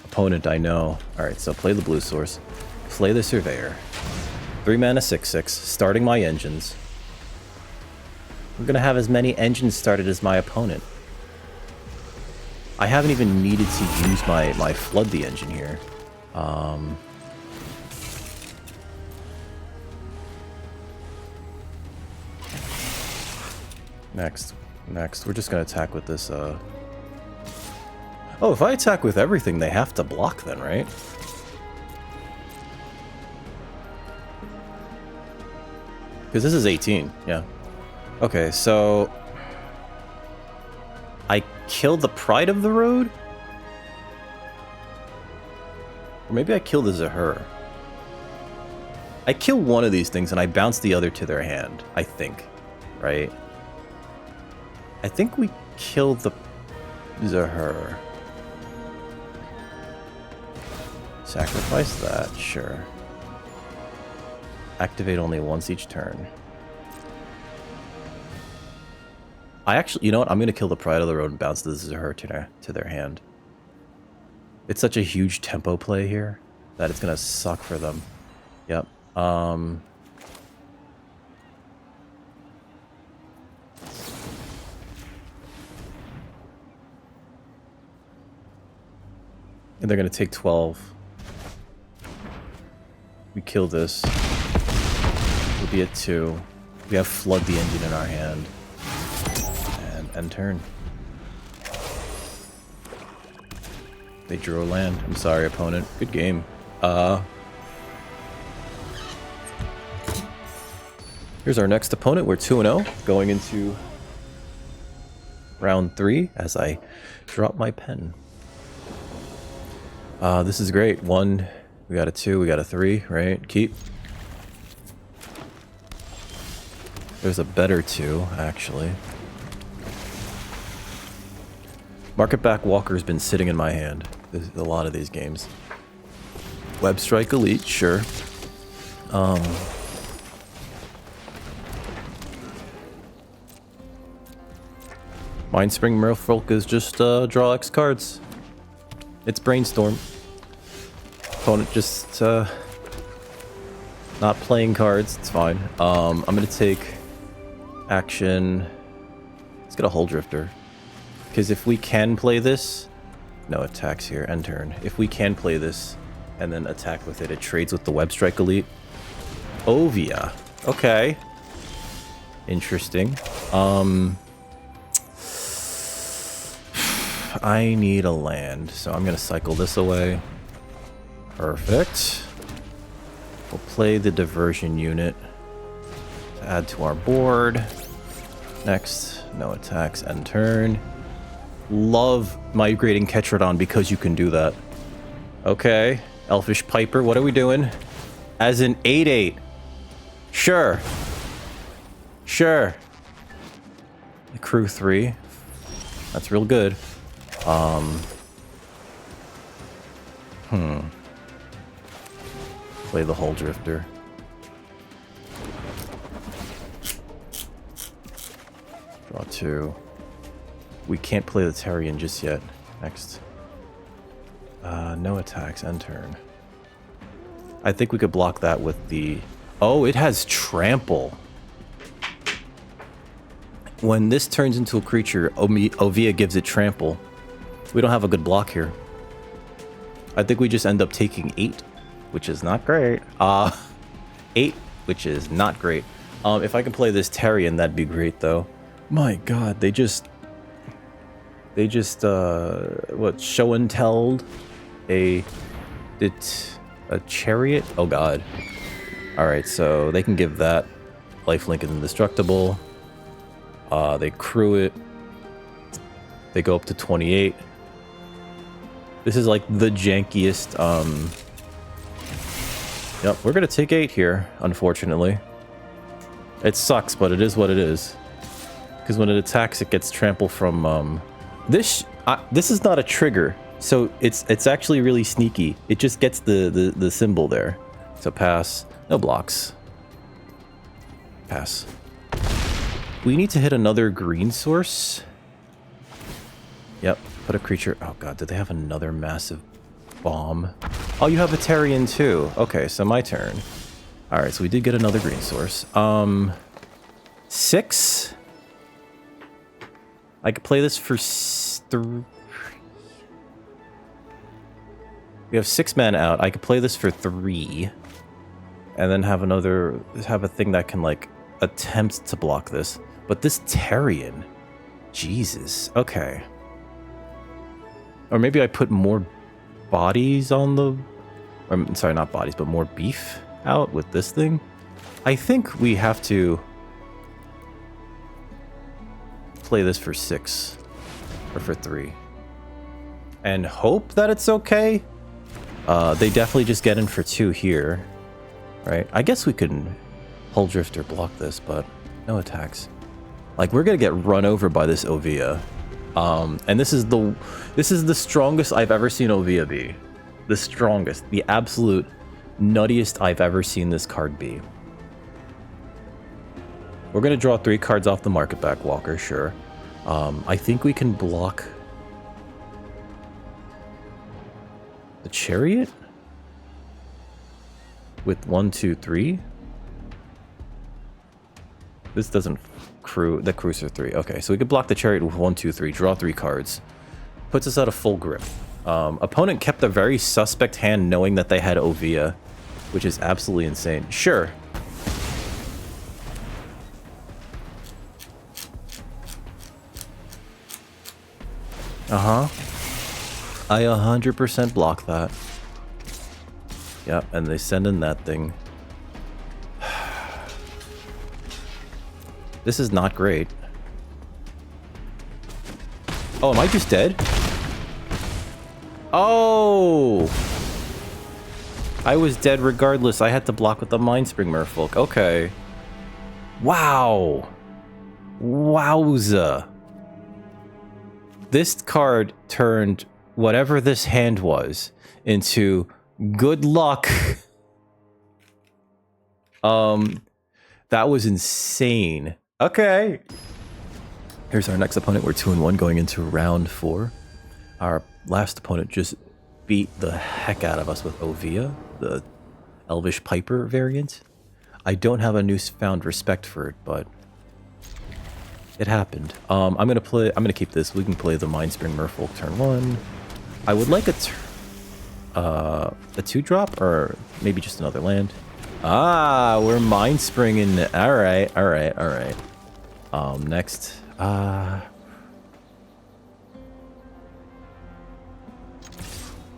Opponent, I know. Alright, so play the blue source. Play the Surveyor. 3 mana 6/6, starting my engines. I'm going to have as many engines started as my opponent. I haven't even needed to use my Flood the Engine here. Next, we're just going to attack with this, Oh, if I attack with everything, they have to block then, right? Because this is 18, yeah. Okay, so... I killed the Pride of the Road? Or maybe I killed the Zahur. I kill one of these things and I bounce the other to their hand, I think. Right? I think we killed the Zahur. Sacrifice that, sure. Activate only once each turn. I actually, you know what? I'm gonna kill the Pride of the Road and bounce the Zahur to their hand. It's such a huge tempo play here that it's gonna suck for them. Yep. And they're gonna take 12. We kill this. We'll be at 2. We have Flood the Engine in our hand. And end turn. They drew a land. I'm sorry, opponent. Good game. Here's our next opponent. We're 2-0 going into round 3 as I drop my pen. This is great. 1, we got a 2, we got a 3, right? Keep. There's a better 2, actually. Market Back Walker's been sitting in my hand. There's a lot of these games. Web Strike Elite, sure. Mindspring Merfolk is just draw X cards. It's Brainstorm. Opponent just not playing cards. It's fine. I'm gonna take action. Let's get a Hull Drifter. Because if we can play this, no attacks here, end turn. If we can play this and then attack with it, it trades with the Web Strike Elite. Ovia. Okay. Interesting. I need a land, so I'm gonna cycle this away. Perfect. We'll play the Diversion Unit to add to our board. Next, no attacks, end turn. Love migrating Ketradon because you can do that. Okay, Elfish Piper, what are we doing? As an 8/8. Sure. Sure. Crew 3. That's real good. Play the Hull Drifter. Draw 2. We can't play the Terrian just yet. Next. No attacks, end turn. I think we could block that with the... Oh, it has Trample. When this turns into a creature, Ovia gives it Trample. We don't have a good block here. I think we just end up taking 8, which is not great. 8, which is not great. If I can play this Terrian, that'd be great, though. My god, they They just, what, show and telled a chariot? Oh god. Alright, so they can give that. Lifelink is indestructible. They crew it. They go up to 28. This is like the jankiest, Yep, we're gonna take 8 here, unfortunately. It sucks, but it is what it is. Because when it attacks, it gets trample from, This is not a trigger, so it's actually really sneaky. It just gets the symbol there. So pass. No blocks. Pass. We need to hit another green source. Yep, put a creature... Oh god, did they have another massive bomb? Oh, you have a Tarian too. Okay, so my turn. Alright, so we did get another green source. 6? I could play this for 3. We have 6 mana out. I could play this for 3. And then have a thing that can, like, attempt to block this. But this Tarian... Jesus. Okay. Or maybe I put more bodies on the... Or, sorry, not bodies, but more beef out with this thing. I think we have to play this for 6. Or for 3. And hope that it's okay. They definitely just get in for 2 here. Right? I guess we can Hull Drifter block this, but no attacks. Like, we're gonna get run over by this Ovia. And this is the strongest I've ever seen Ovia be. The strongest. The absolute nuttiest I've ever seen this card be. We're gonna draw 3 cards off the market back, Walker, sure. I think we can block the Chariot with 1, 2, 3. This doesn't crew. The crews are 3. Okay, so we could block the Chariot with 1, 2, 3. Draw 3 cards. Puts us at a full grip. Opponent kept a very suspect hand, knowing that they had Ovia, which is absolutely insane. Sure. I 100% block that. Yep, and they send in that thing. This is not great. Oh, am I just dead? Oh! I was dead regardless. I had to block with the Mindspring Merfolk. Okay. Wow. Wowza. This card turned whatever this hand was into good luck. That was insane. Okay. Here's our next opponent. We're 2-1 going into round 4. Our last opponent just beat the heck out of us with Ovia, the Elvish Piper variant. I don't have a newfound respect for it, but it happened. I'm gonna keep this. We can play the Mindspring Merfolk turn 1. I would like a 2-drop, or maybe just another land. Ah, we're Mindspringing. Alright, alright, alright. Next. I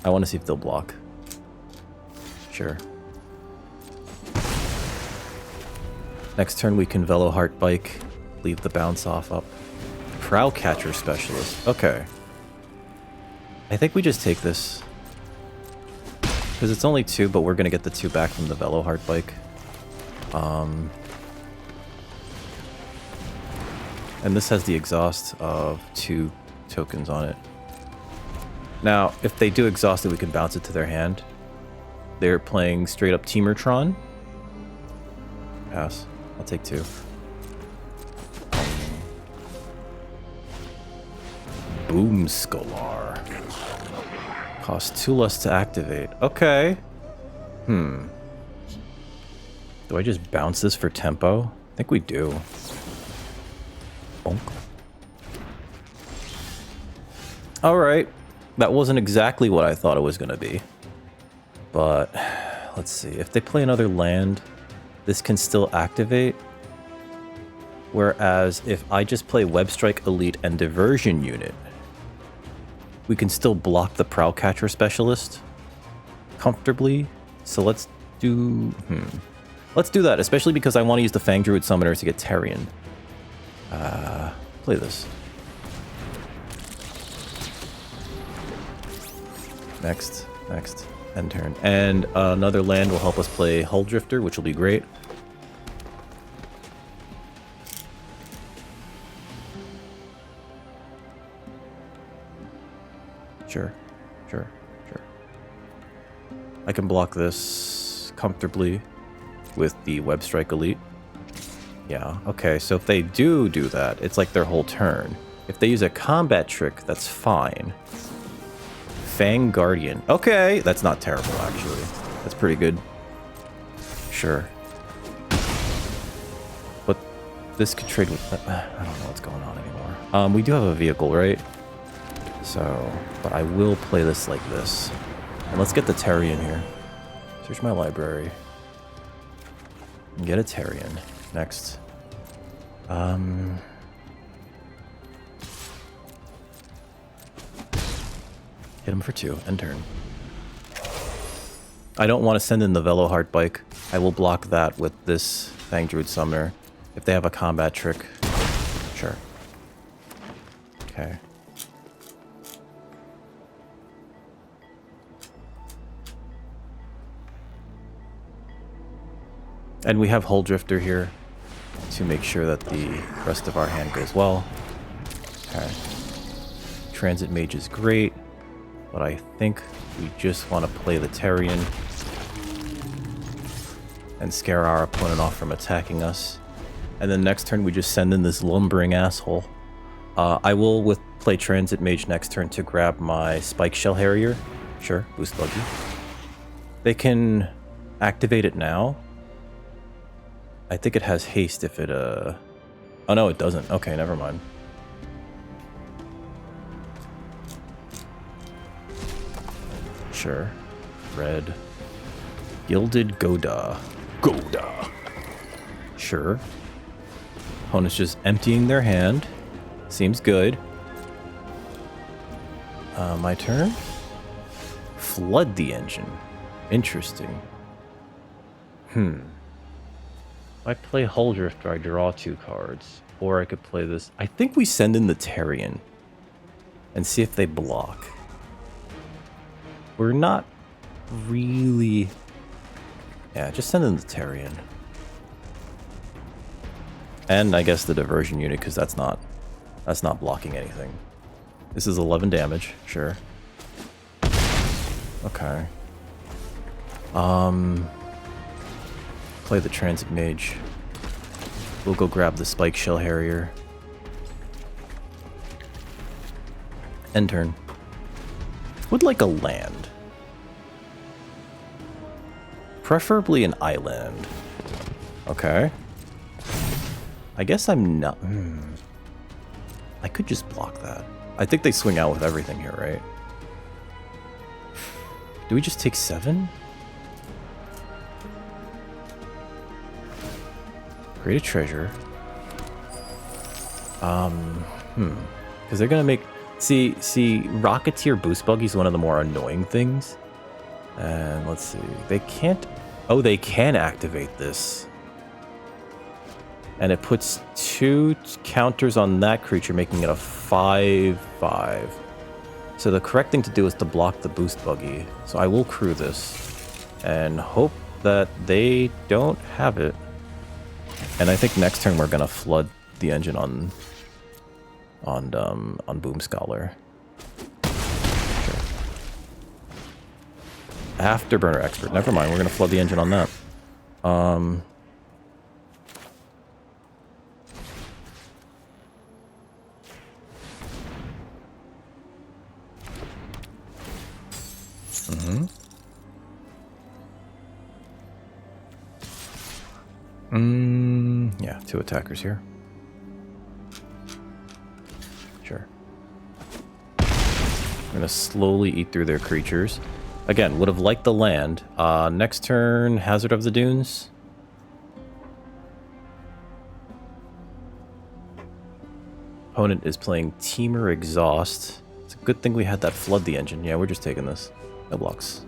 want to see if they'll block. Sure. Next turn we can Velo Heart Bike. Leave the bounce off up. Prow Catcher Specialist. Okay. I think we just take this. Because it's only 2, but we're going to get the 2 back from the Velo Heart Bike. And this has the exhaust of 2 tokens on it. Now, if they do exhaust it, we can bounce it to their hand. They're playing straight up Teamertron. Pass. I'll take 2. Boom Scholar. Costs 2 less to activate. Okay. Do I just bounce this for tempo? I think we do. Bonk. Alright. That wasn't exactly what I thought it was going to be. But, let's see. If they play another land, this can still activate. Whereas, if I just play Web Strike Elite and Diversion Unit, we can still block the Prowlcatcher Specialist comfortably. So let's do... Let's do that, especially because I want to use the Fang Druid Summoners to get Tarion. Play this. Next. End turn. And another land will help us play Hull Drifter, which will be great. Sure. I can block this comfortably with the Web Strike Elite. Yeah, okay, so if they do that, it's like their whole turn. If they use a combat trick, that's fine. Fang Guardian. Okay, that's not terrible, actually. That's pretty good. Sure. But this could trade with... I don't know what's going on anymore. We do have a vehicle, right? So, but I will play this like this. And let's get the Tarion here. Search my library. And get a Tarion. Next. Hit him for 2. End turn. I don't want to send in the Velo Heart Bike. I will block that with this Fang Druid Summoner. If they have a combat trick. Sure. Okay. And we have Hull Drifter here to make sure that the rest of our hand goes well. Okay. Transit Mage is great, but I think we just want to play the Tarion and scare our opponent off from attacking us. And then next turn we just send in this lumbering asshole. I will play Transit Mage next turn to grab my Spike Shell Harrier. Sure, boost buggy. They can activate it now. I think it has haste if it, Oh no, it doesn't. Okay, never mind. Sure. Red. Gilded Goda. Sure. Opponent's just emptying their hand. Seems good. My turn? Flood the engine. Interesting. If I play Hull Drifter, I draw 2 cards. Or I could play this. I think we send in the Tarion and see if they block. We're not really... Yeah, just send in the Tarion. And I guess the Diversion Unit, because that's not blocking anything. This is 11 damage, sure. Okay. Play the Transit Mage. We'll go grab the Spike Shell Harrier. End turn. Would like a land. Preferably an island. Okay. I guess I'm not... I could just block that. I think they swing out with everything here, right? Do we just take 7? Create a treasure. Because they're gonna make... See, Rocketeer Boost Buggy is one of the more annoying things. And let's see. They can't... Oh, they can activate this. And it puts 2 counters on that creature, making it a 5/5. So the correct thing to do is to block the Boost Buggy. So I will crew this. And hope that they don't have it. And I think next turn we're gonna flood the engine on Boom Scholar. Sure. Afterburner Expert. Never mind, we're gonna flood the engine on that. Yeah, 2 attackers here. Sure. I'm gonna slowly eat through their creatures. Again, would have liked the land. Next turn, Hazard of the Dunes. Opponent is playing Teamer Exhaust. It's a Good thing we had that flood the engine. Yeah, we're just taking this. No blocks.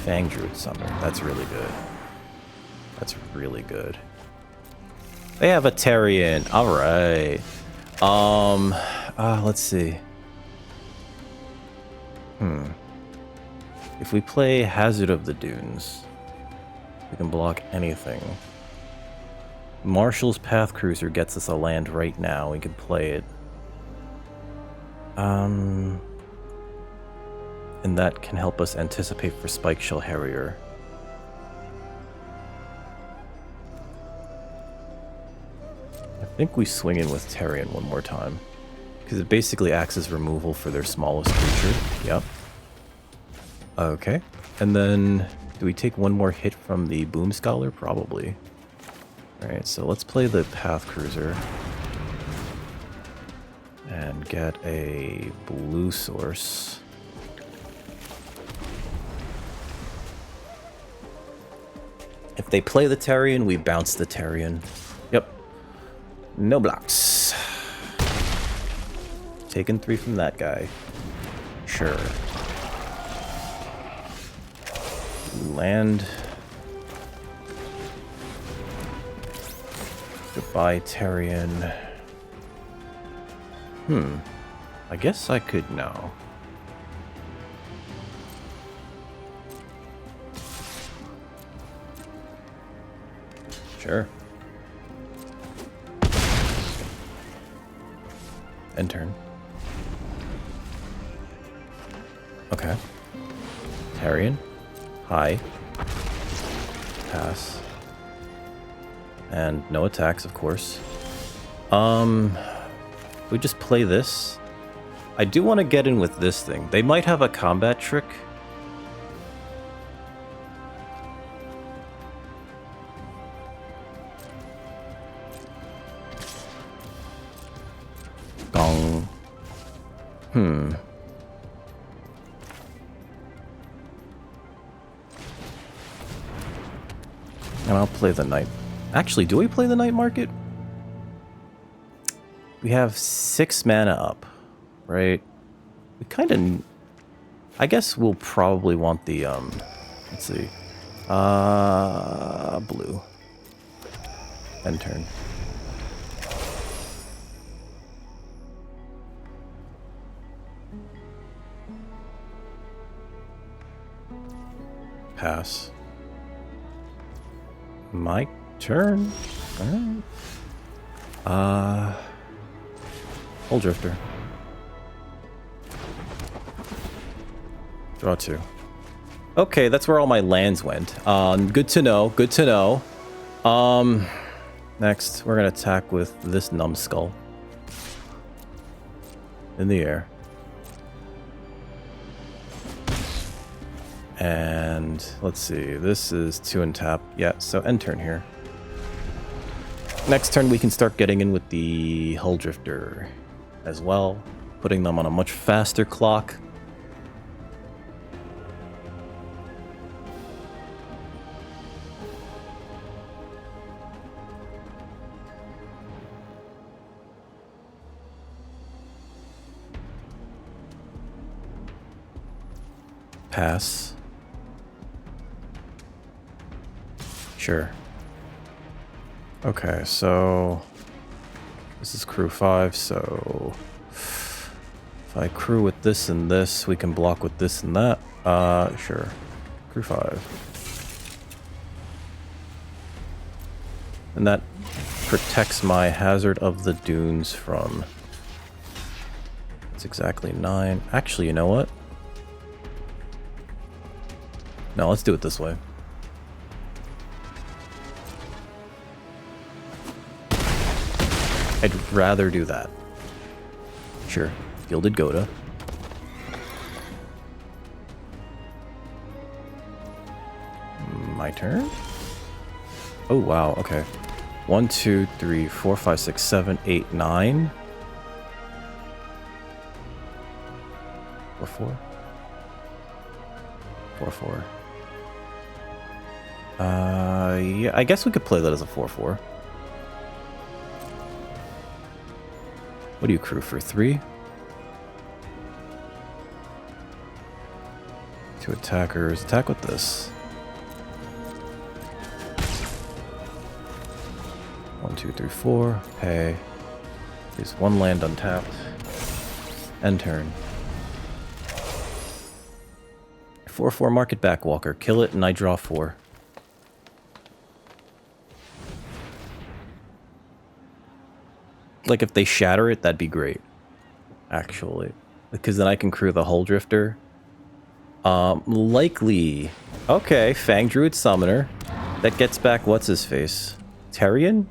Fang Druid Summer. That's really good. That's really good. They have a Tarian. Alright. Let's see. If we play Hazard of the Dunes, we can block anything. Marshall's Path Cruiser gets us a land right now. We can play it. And that can help us anticipate for Spike Shell Harrier. I think we swing in with Tarian one more time. Because it basically acts as removal for their smallest creature. Yep. Okay. And then, do we take one more hit from the Boom Scholar? Probably. Alright, so let's play the Path Cruiser. And get a blue source. If they play the Tarian, we bounce the Tarian. Yep. No blocks. Taking 3 from that guy. Sure. Land. Goodbye, Tarian. I guess I could now. Sure. End turn. Okay. Tarian. Hi. Pass. And no attacks, of course. We just play this. I do want to get in with this thing. They might have a combat trick. Gong. And I'll play the night. Actually, do we play the night market? We have 6 mana up, right? We kind of... I guess we'll probably want the, let's see. Blue. End turn. Pass. My turn. Alright. Hull Drifter. Draw 2. Okay, that's where all my lands went. Good to know. Good to know. Next, we're gonna attack with this numbskull. In the air. And let's see, this is 2 and tap. Yeah, so end turn here. Next turn we can start getting in with the Hull Drifter as well, putting them on a much faster clock. Pass. Sure. Okay, so this is crew 5, so if I crew with this and this, we can block with this and that. Sure. Crew 5. And that protects my Hazard of the Dunes from... It's exactly 9. Actually, you know what? No, let's do it this way. I'd rather do that. Sure. Gilded Goda. My turn? Oh, wow. Okay. 1, 2, 3, 4, 5, 6, 7, 8, 9. 4, 4. 4, 4. Yeah, I guess we could play that as a 4-4. What do you crew for 3? 2 attackers. Attack with this. 1, 2, 3, 4. Pay. There's 1 land untapped. End turn. 4/4 market backwalker. Kill it and I draw 4. Like if they shatter it, that'd be great. Actually. Because then I can crew the Hull Drifter. Likely. Okay, Fang Druid Summoner. That gets back what's his face? Terrian?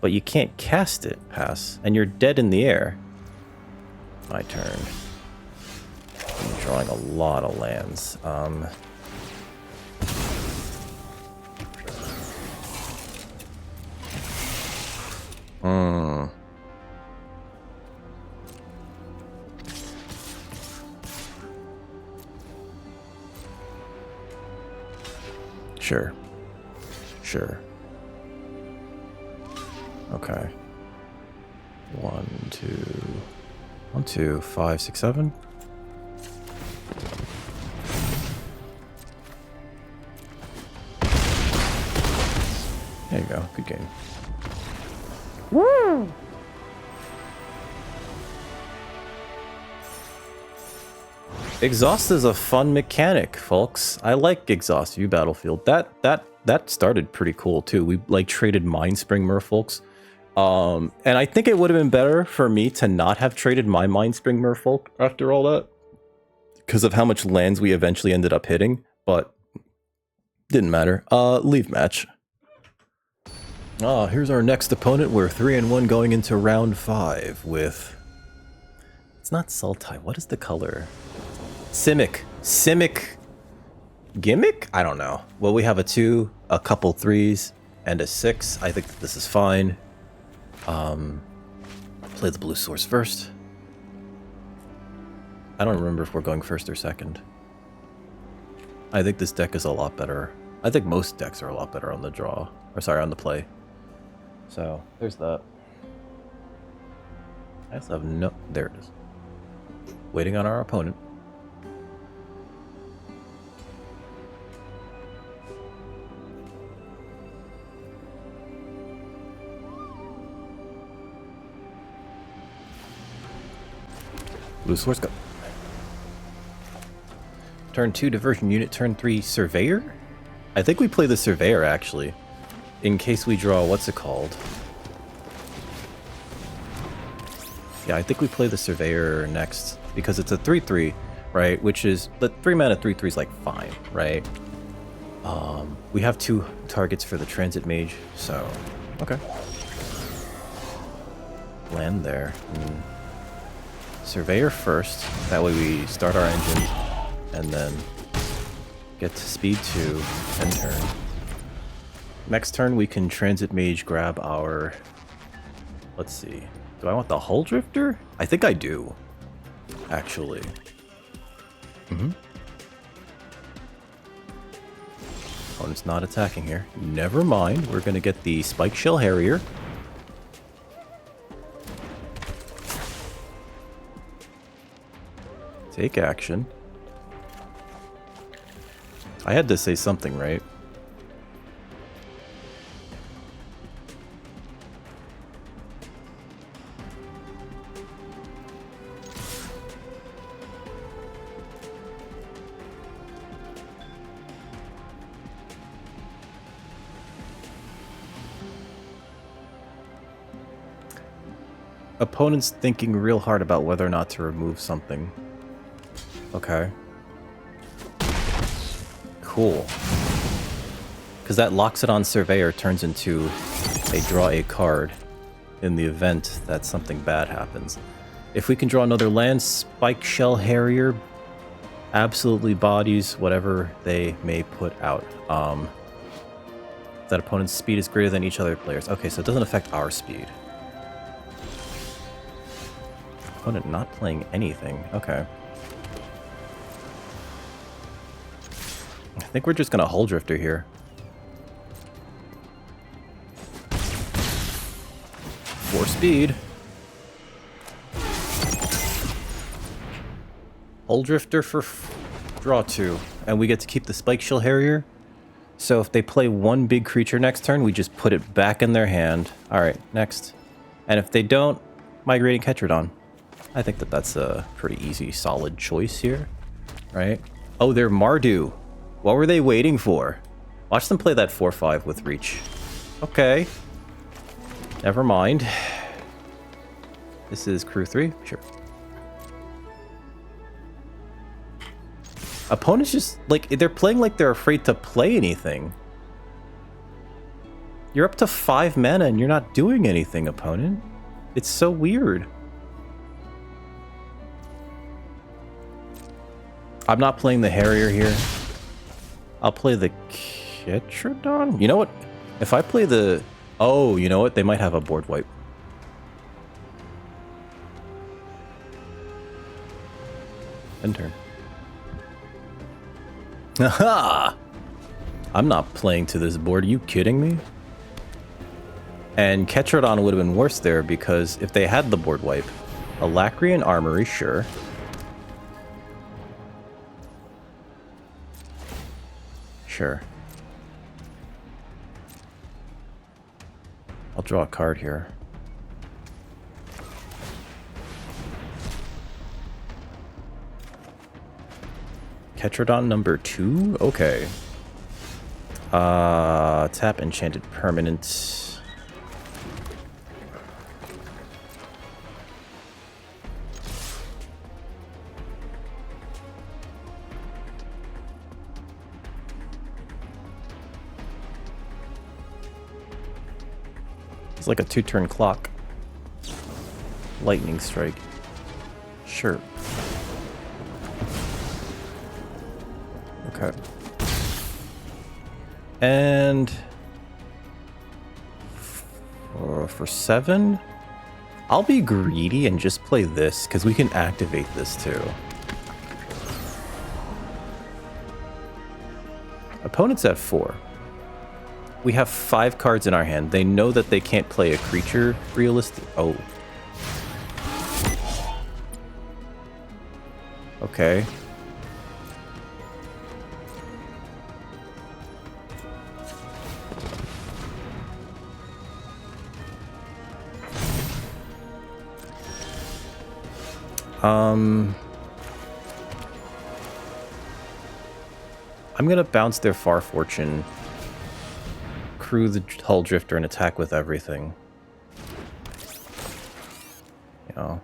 But you can't cast it, pass. And you're dead in the air. My turn. I'm drawing a lot of lands. Sure. Sure. Okay. 1, 2... 1, 2, 5, 6, 7. There you go. Good game. Woo! Exhaust is a fun mechanic, folks. I like Exhaust View Battlefield. That started pretty cool too. We like traded Mindspring Merfolks. And I think it would have been better for me to not have traded my Mindspring Merfolk after all that, because of how much lands we eventually ended up hitting, but didn't matter. Leave match. Here's our next opponent. We're 3-1 going into round 5 with... It's not Sultai. What is the color? Simic. Simic gimmick? I don't know. Well, we have a 2, a couple 3s, and a 6. I think this is fine. Play the blue source first. I don't remember if we're going first or second. I think this deck is a lot better. I think most decks are a lot better on the draw. Or sorry, on the play. So, there's that. I also have no... There it is. Waiting on our opponent. Blue source, go. Turn 2, Diversion Unit. Turn 3, Surveyor? I think we play the Surveyor, actually. In case we draw, what's it called? Yeah, I think we play the Surveyor next. Because it's a 3-3, right? Which is... The 3-mana 3-3 is, like, fine, right? We have 2 targets for the Transit Mage, so... Okay. Land there. Surveyor first, that way we start our engine, and then get to speed 2, end turn. Next turn we can Transit Mage grab our... Let's see. Do I want the Hull Drifter? I think I do, actually. Opponent's not attacking here. Never mind, we're gonna get the Spike Shell Harrier. Take action. I had to say something, right? Opponent's thinking real hard about whether or not to remove something. Okay. Cool. Because that locks it on Surveyor, turns into a draw a card in the event that something bad happens. If we can draw another land, Spike Shell Harrier absolutely bodies whatever they may put out. That opponent's speed is greater than each other player's. Okay, so it doesn't affect our speed. Opponent not playing anything. Okay. I think we're just gonna Hull Drifter here. more speed. Hull Drifter for draw 2. And we get to keep the Spike Shield Harrier. So if they play one big creature next turn, we just put it back in their hand. Alright, next. And if they don't, Migrating Ketrodon. I think that that's a pretty easy, solid choice here. Right? Oh, they're Mardu. What were they waiting for? Watch them play that 4-5 with Reach. Okay. Never mind. This is crew 3? Sure. Opponents just, like, they're playing like they're afraid to play anything. You're up to 5 mana and you're not doing anything, opponent. It's so weird. I'm not playing the Harrier here. I'll play the Ketrodon? You know what? If I play the... Oh, you know what? They might have a board wipe. End turn. Aha! I'm not playing to this board. Are you kidding me? And Ketrodon would have been worse there because if they had the board wipe, Alacrian Armory, sure. Sure. I'll draw a card here. Ketrodon number 2? Okay. Tap Enchanted Permanent. It's like a 2-turn clock. Lightning Strike. Sure. Okay. And for 7, I'll be greedy and just play this because we can activate this too. Opponent's at 4. We have 5 cards in our hand. They know that they can't play a creature realistic. Oh. Okay. I'm gonna bounce their Far Fortune, crew the Hull Drifter, and attack with everything. You know.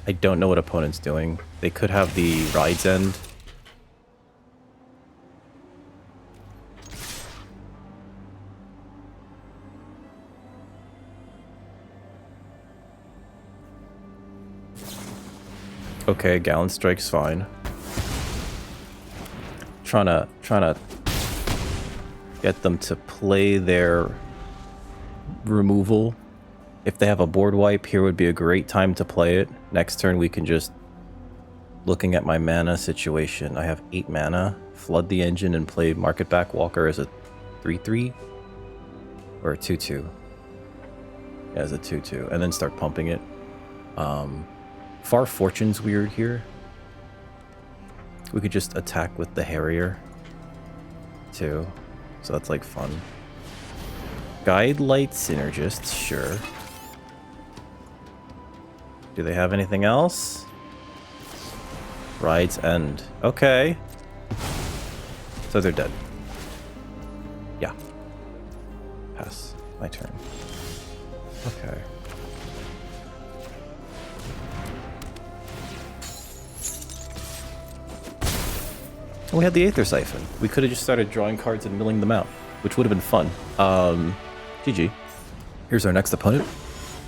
I don't know what opponent's doing. They could have the Ride's End. Okay, Gallon Strike's fine. Trying to get them to play their removal. If they have a board wipe, here would be a great time to play it. Next turn we can just, looking at my mana situation, I have 8 mana, flood the engine and play Market Back Walker as a 3/3 or a 2/2. Yeah, as a 2/2, and then start pumping it. Far Fortune's weird here. We could just attack with the Harrier too, so that's like fun. Guide Light Synergist, sure. Do they have anything else? Ride's End. Okay. So they're dead. Yeah. Pass. My turn. Okay. We had the Aether Siphon. We could have just started drawing cards and milling them out, which would have been fun. GG. Here's our next opponent.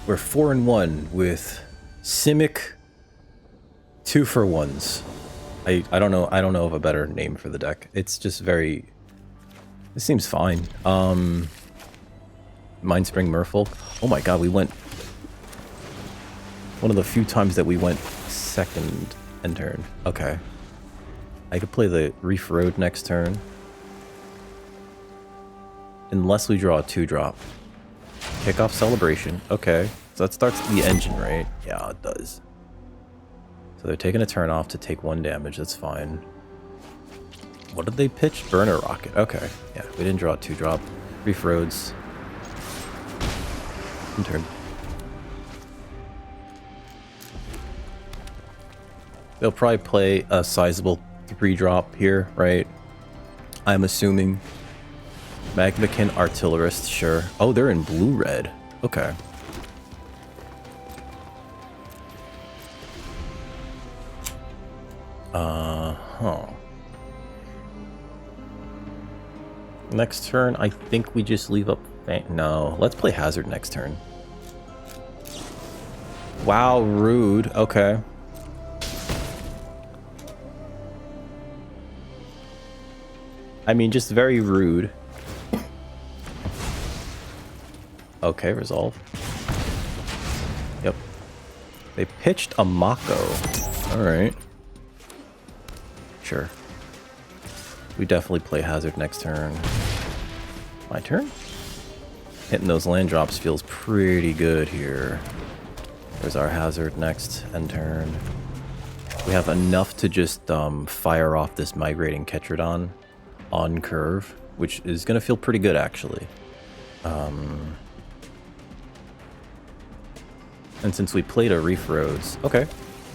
We're 4-1 with Simic 2-for-1's. I don't know of a better name for the deck. It's just very... It seems fine. Mindspring Merfolk. Oh my god, we went... One of the few times that we went second end turn. Okay. I could play the Reef Road next turn. Unless we draw a 2-drop. Kickoff Celebration. Okay. So that starts the engine, right? Yeah, it does. So they're taking a turn off to take 1 damage. That's fine. What did they pitch? Burner Rocket. Okay. Yeah, we didn't draw a 2-drop. Reef Roads. Turn. They'll probably play a sizable 3-drop here, right? I'm assuming. Magmakin Artillerist, sure. Oh, they're in blue-red. Okay. Huh. Next turn, I think we just leave up... No, let's play Hazard next turn. Wow, rude. Okay. I mean, just very rude. Okay, resolve. Yep. They pitched a Mako. Alright. Sure. We definitely play Hazard next turn. My turn? Hitting those land drops feels pretty good here. There's our Hazard next end turn. We have enough to just fire off this Migrating Ketrodon on curve, which is going to feel pretty good, actually. And since we played a Reef Roads... Okay.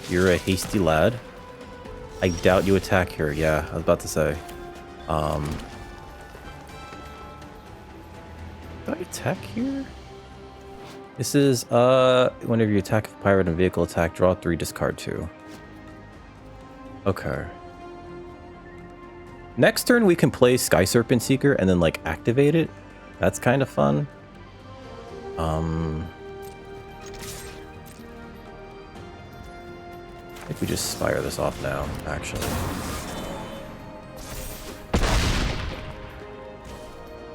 You're a hasty lad. I doubt you attack here. Yeah, I was about to say. Do I attack here? This is, whenever you attack a pirate and vehicle attack, draw 3, discard 2. Okay. Next turn, we can play Sky Serpent Seeker and then, like, activate it. That's kind of fun. I think we just fire this off now, actually.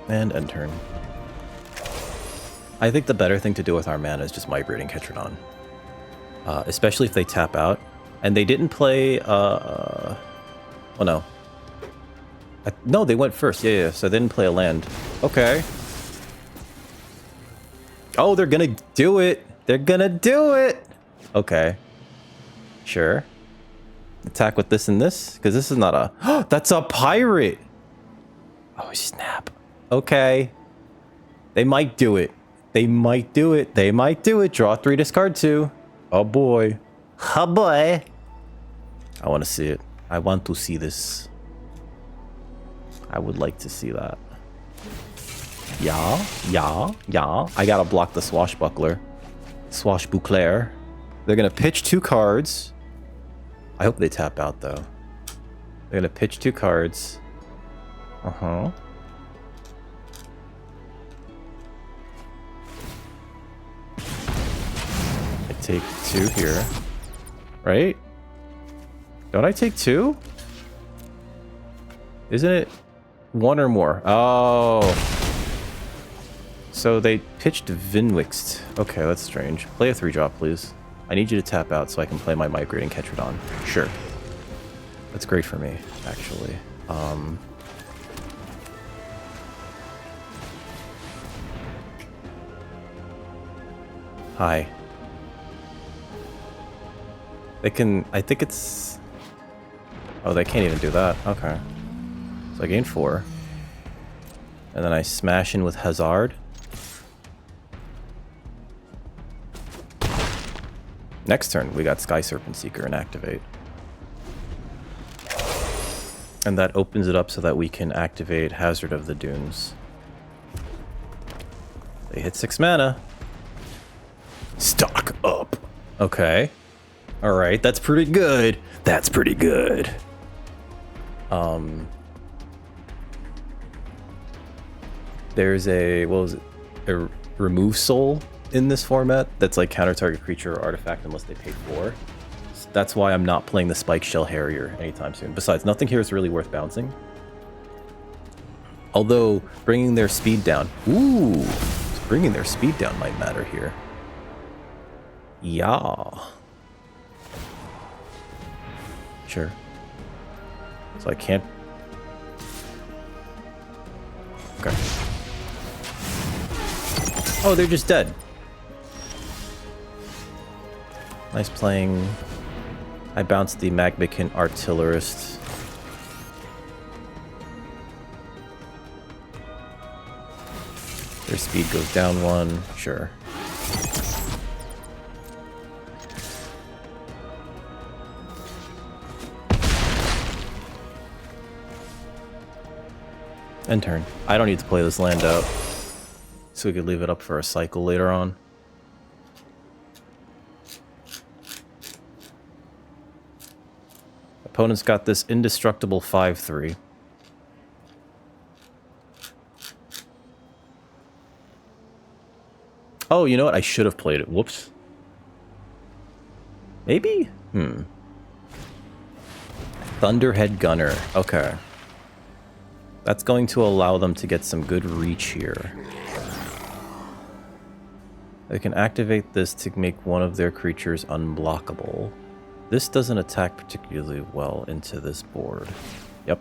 And end turn. I think the better thing to do with our mana is just Migrating Ketrodon. Especially if they tap out. And they didn't play, oh no. No, they went first. Yeah, so they didn't play a land. Okay. Oh, they're gonna do it. They're gonna do it. Okay. Sure. Attack with this and this? Because this is not a... That's a pirate! Oh, snap. Okay. They might do it. They might do it. They might do it. Draw 3, discard 2. Oh, boy. Oh, boy. I want to see it. I want to see this. I would like to see that. Yeah. I gotta block the Swashbuckler. Swashbuckler. They're gonna pitch 2 cards. I hope they tap out, though. They're gonna pitch 2 cards. Uh-huh. I take 2 here. Right? Don't I take 2? Isn't it 1 or more? Oh. So they pitched Vinwixt. Okay, that's strange. Play a 3-drop, please. I need you to tap out so I can play my Migrating Ketrodon. Sure. That's great for me, actually. Hi. They can... I think it's... Oh, they can't even do that. Okay. So I gain 4. And then I smash in with Hazard. Next turn, we got Sky Serpent Seeker and activate. And that opens it up so that we can activate Hazard of the Dunes. They hit 6 mana. Stock up. Okay. Alright, that's pretty good. That's pretty good. There's a, what was it? A remove soul in this format that's like counter target creature or artifact unless they pay 4. So that's why I'm not playing the Spike Shell Harrier anytime soon. Besides, nothing here is really worth bouncing. Although, bringing their speed down. Ooh, bringing their speed down might matter here. Yeah. Sure. So I can't... Okay. Oh, they're just dead. Nice playing. I bounced the Magnificent Artillerist. Their speed goes down 1. Sure. End turn. I don't need to play this land out, so we could leave it up for a cycle later on. Opponent's got this indestructible 5/3. Oh, you know what? I should have played it. Whoops. Maybe? Thunderhead Gunner. Okay. That's going to allow them to get some good reach here. They can activate this to make one of their creatures unblockable. This doesn't attack particularly well into this board. Yep.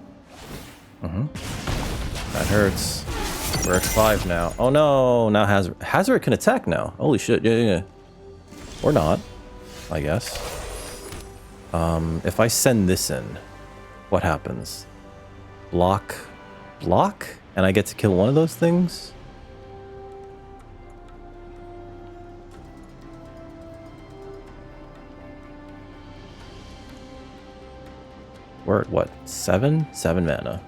That hurts. We're at 5 now. Oh no! Now Hazard can attack now. Holy shit! Yeah. Or not, I guess. If I send this in, what happens? Block, and I get to kill one of those things. We're at what? 7? 7 mana.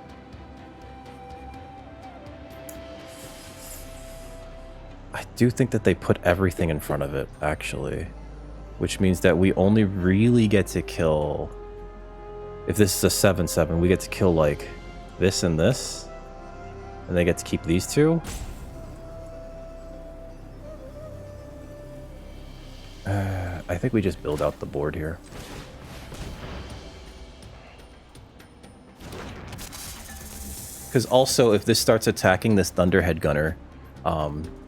I do think that they put everything in front of it, actually. Which means that we only really get to kill... If this is a 7/7, we get to kill, like, this and this. And they get to keep these two. I think we just build out the board here. Because also, if this starts attacking this Thunderhead Gunner,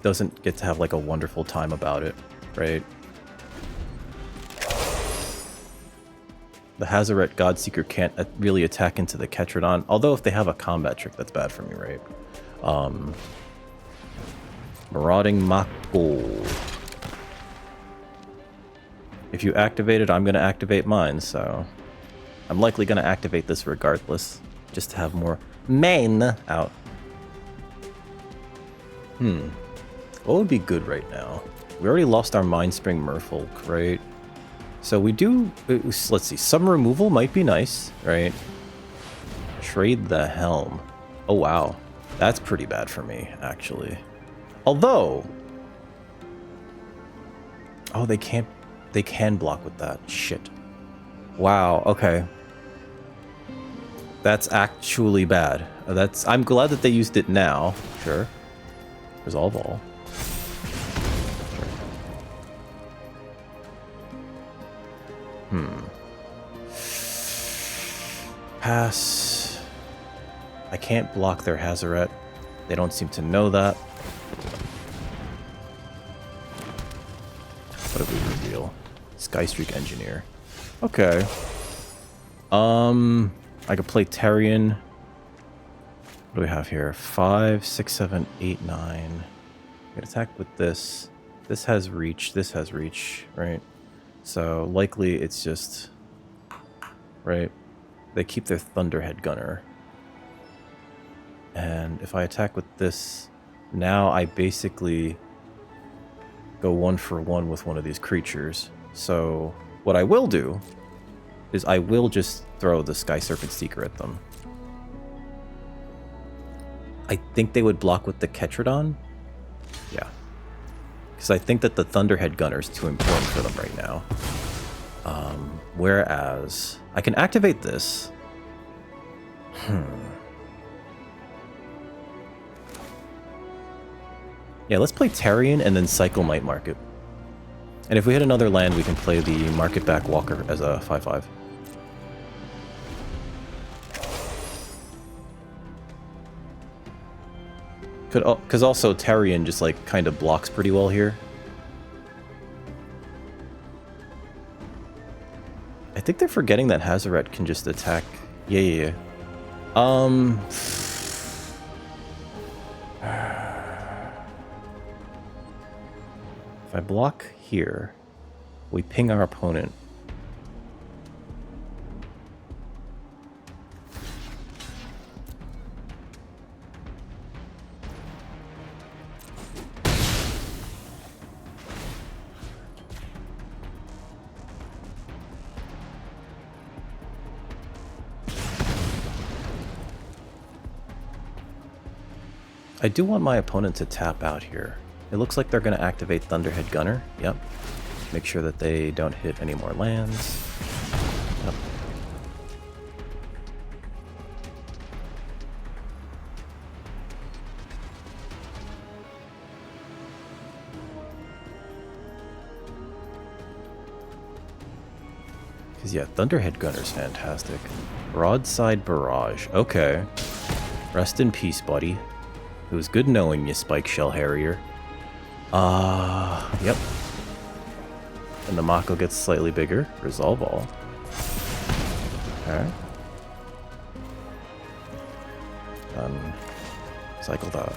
doesn't get to have like a wonderful time about it, right? The Hazaret Godseeker can't really attack into the Ketrodon, although if they have a combat trick, that's bad for me, right? Marauding Mako. If you activate it, I'm going to activate mine, so... I'm likely going to activate this regardless, just to have more main out. What would be good right now? We already lost our Mindspring Merfolk, right? So we do... Let's see. Some removal might be nice, right? Trade the Helm. Oh, wow. That's pretty bad for me, actually. Although... Oh, they can't... They can block with that. Shit. Wow, okay. That's actually bad. I'm glad that they used it now. Sure. Resolve all. Pass. I can't block their Hazaret. They don't seem to know that. What did we reveal? Skystreak Engineer. Okay. I could play Terrian. What do we have here? 5, 6, 7, 8, 9. I can attack with this. This has reach. This has reach, right? So likely it's just... Right? They keep their Thunderhead Gunner. And if I attack with this, now I basically go 1-for-1 with one of these creatures. So what I will do is I will just throw the Sky Serpent Seeker at them. I think they would block with the Ketrodon. Yeah. Because I think that the Thunderhead Gunner is too important for them right now. Whereas I can activate this. Yeah, let's play Terrian and then cycle Might Market. And if we hit another land, we can play the Market Back Walker as a 5/5. Because also Terrian just like kind of blocks pretty well here. I think they're forgetting that Hazaret can just attack. Yeah. If I block here, we ping our opponent. I do want my opponent to tap out here. It looks like they're going to activate Thunderhead Gunner. Yep. Make sure that they don't hit any more lands. Yep. Because, yeah, Thunderhead Gunner's fantastic. Broadside Barrage. Okay. Rest in peace, buddy. It was good knowing you, Spike Shell Harrier. Yep. And the Mako gets slightly bigger. Resolve all. Okay. Cycle that.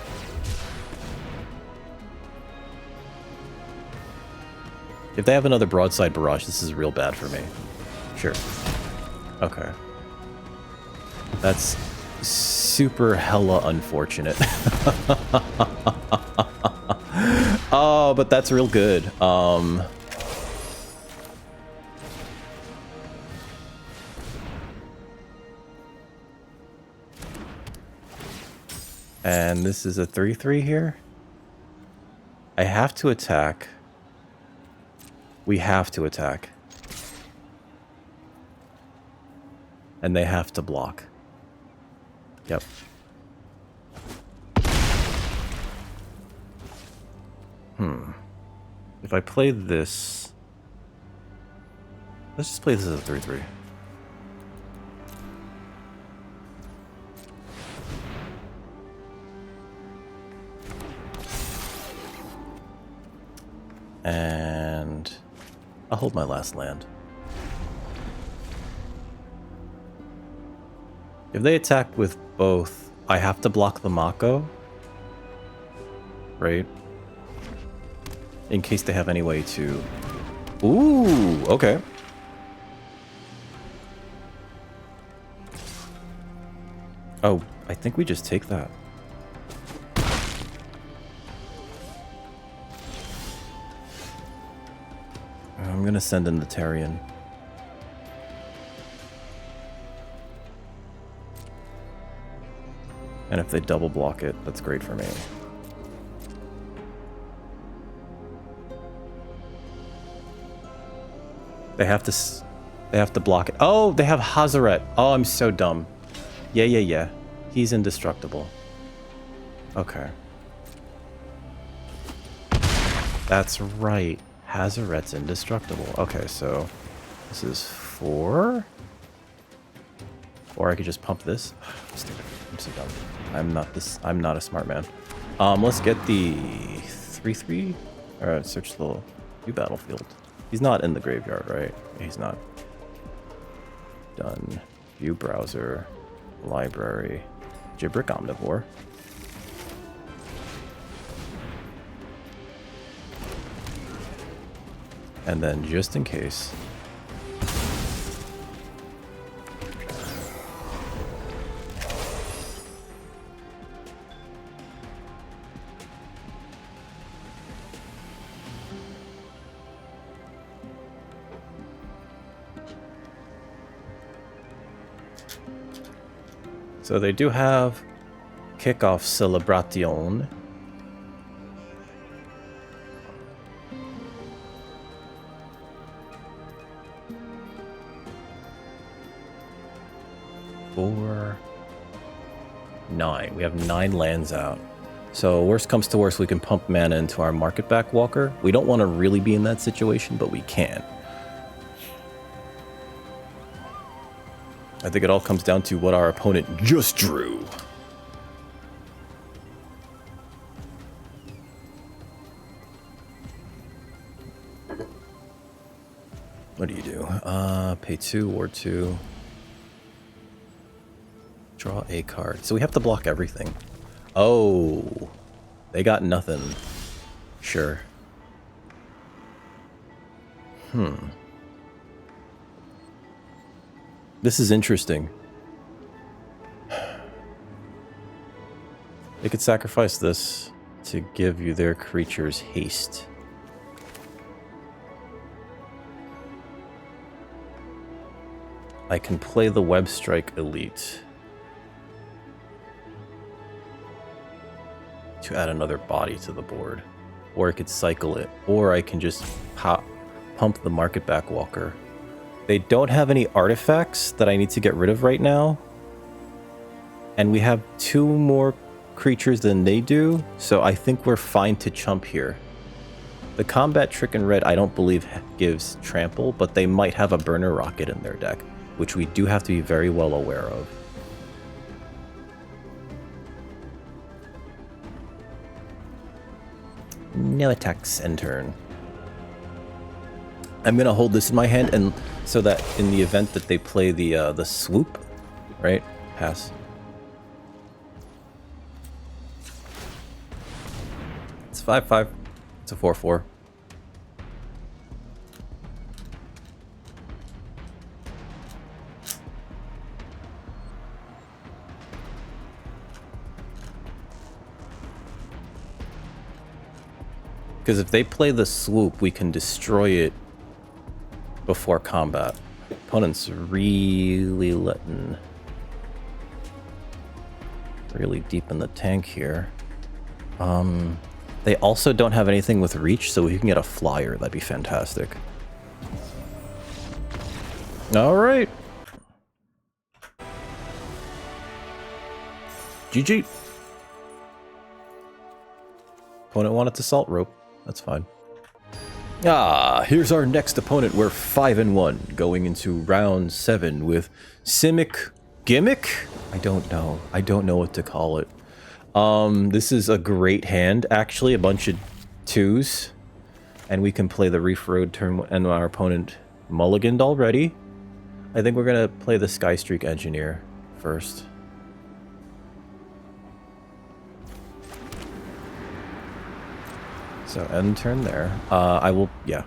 If they have another Broadside Barrage, this is real bad for me. Sure. Okay. That's super hella unfortunate. Oh, but that's real good. And this is a 3/3 here. I have to attack. We have to attack. And they have to block. Yep. If I play this... Let's just play this as a 3/3. And... I'll hold my last land. If they attack with both, I have to block the Mako. Right? In case they have any way to... Ooh, okay. Oh, I think we just take that. I'm gonna send in the Tarian. And if they double block it, that's great for me. They have to block it. Oh, they have Hazaret. Oh, I'm so dumb. Yeah. He's indestructible. Okay. That's right. Hazaret's indestructible. Okay, so this is 4. Or I could just pump this. Stupid. I'm so dumb. I'm not a smart man. Let's get the 3/3. Alright, search the new battlefield. He's not in the graveyard, right? He's not. Done. View browser. Library. Gibrick Omnivore. And then just in case. So they do have Kickoff Celebration. Four, 9. We have 9 lands out. So worst comes to worst, we can pump mana into our Market Back Walker. We don't want to really be in that situation, but we can. I think it all comes down to what our opponent just drew. What do you do? Pay 2, ward 2. Draw a card. So we have to block everything. Oh, they got nothing. Sure. This is interesting. They could sacrifice this to give you their creatures haste. I can play the Web Strike Elite to add another body to the board. Or I could cycle it. Or I can just pump the Market Back Walker. They don't have any artifacts that I need to get rid of right now. And we have 2 more creatures than they do, so I think we're fine to chump here. The Combat Trick in red I don't believe gives trample, but they might have a Burner Rocket in their deck, which we do have to be very well aware of. No attacks end turn. I'm gonna hold this in my hand, and so that in the event that they play the swoop, right? Pass. It's 5/5. It's a 4/4. Because if they play the swoop, we can destroy it before combat. Opponent's really letting really deep in the tank here. They also don't have anything with reach, so we can get a flyer. That'd be fantastic. All right. GG. Opponent wanted to salt rope. That's fine. Here's our next opponent. We're 5-1 going into round 7 with Simic Gimmick? I don't know. I don't know what to call it. This is a great hand, actually. A bunch of 2s. And we can play the Reef Road turn, and our opponent mulliganed already. I think we're going to play the Skystreak Engineer first. So end turn there. I will, yeah.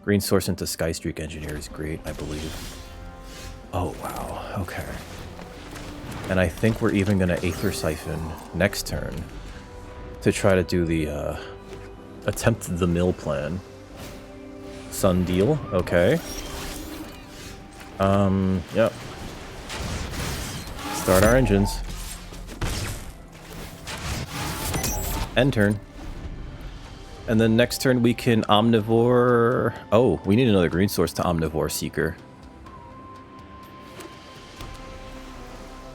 Green source into Skystreak Engineer is great, I believe. Oh, wow. Okay. And I think we're even going to Aether Siphon next turn to try to do the, attempt the mill plan. Sun Deal, okay. Yep. Start our engines. End turn. And then next turn we can Omnivore... Oh, we need another green source to Omnivore Seeker.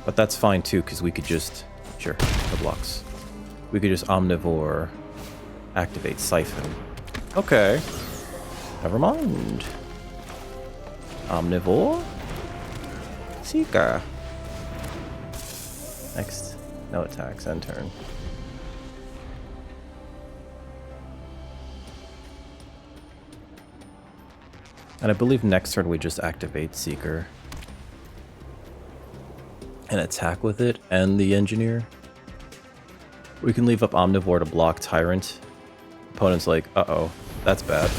But that's fine too, because we could just... Sure, the blocks. We could just Omnivore... Activate Siphon. Okay. Never mind. Omnivore... Seeker. Next. No attacks, end turn. And I believe next turn we just activate Seeker. And attack with it and the Engineer. We can leave up Omnivore to block Tyrant. Opponent's like, uh-oh, that's bad.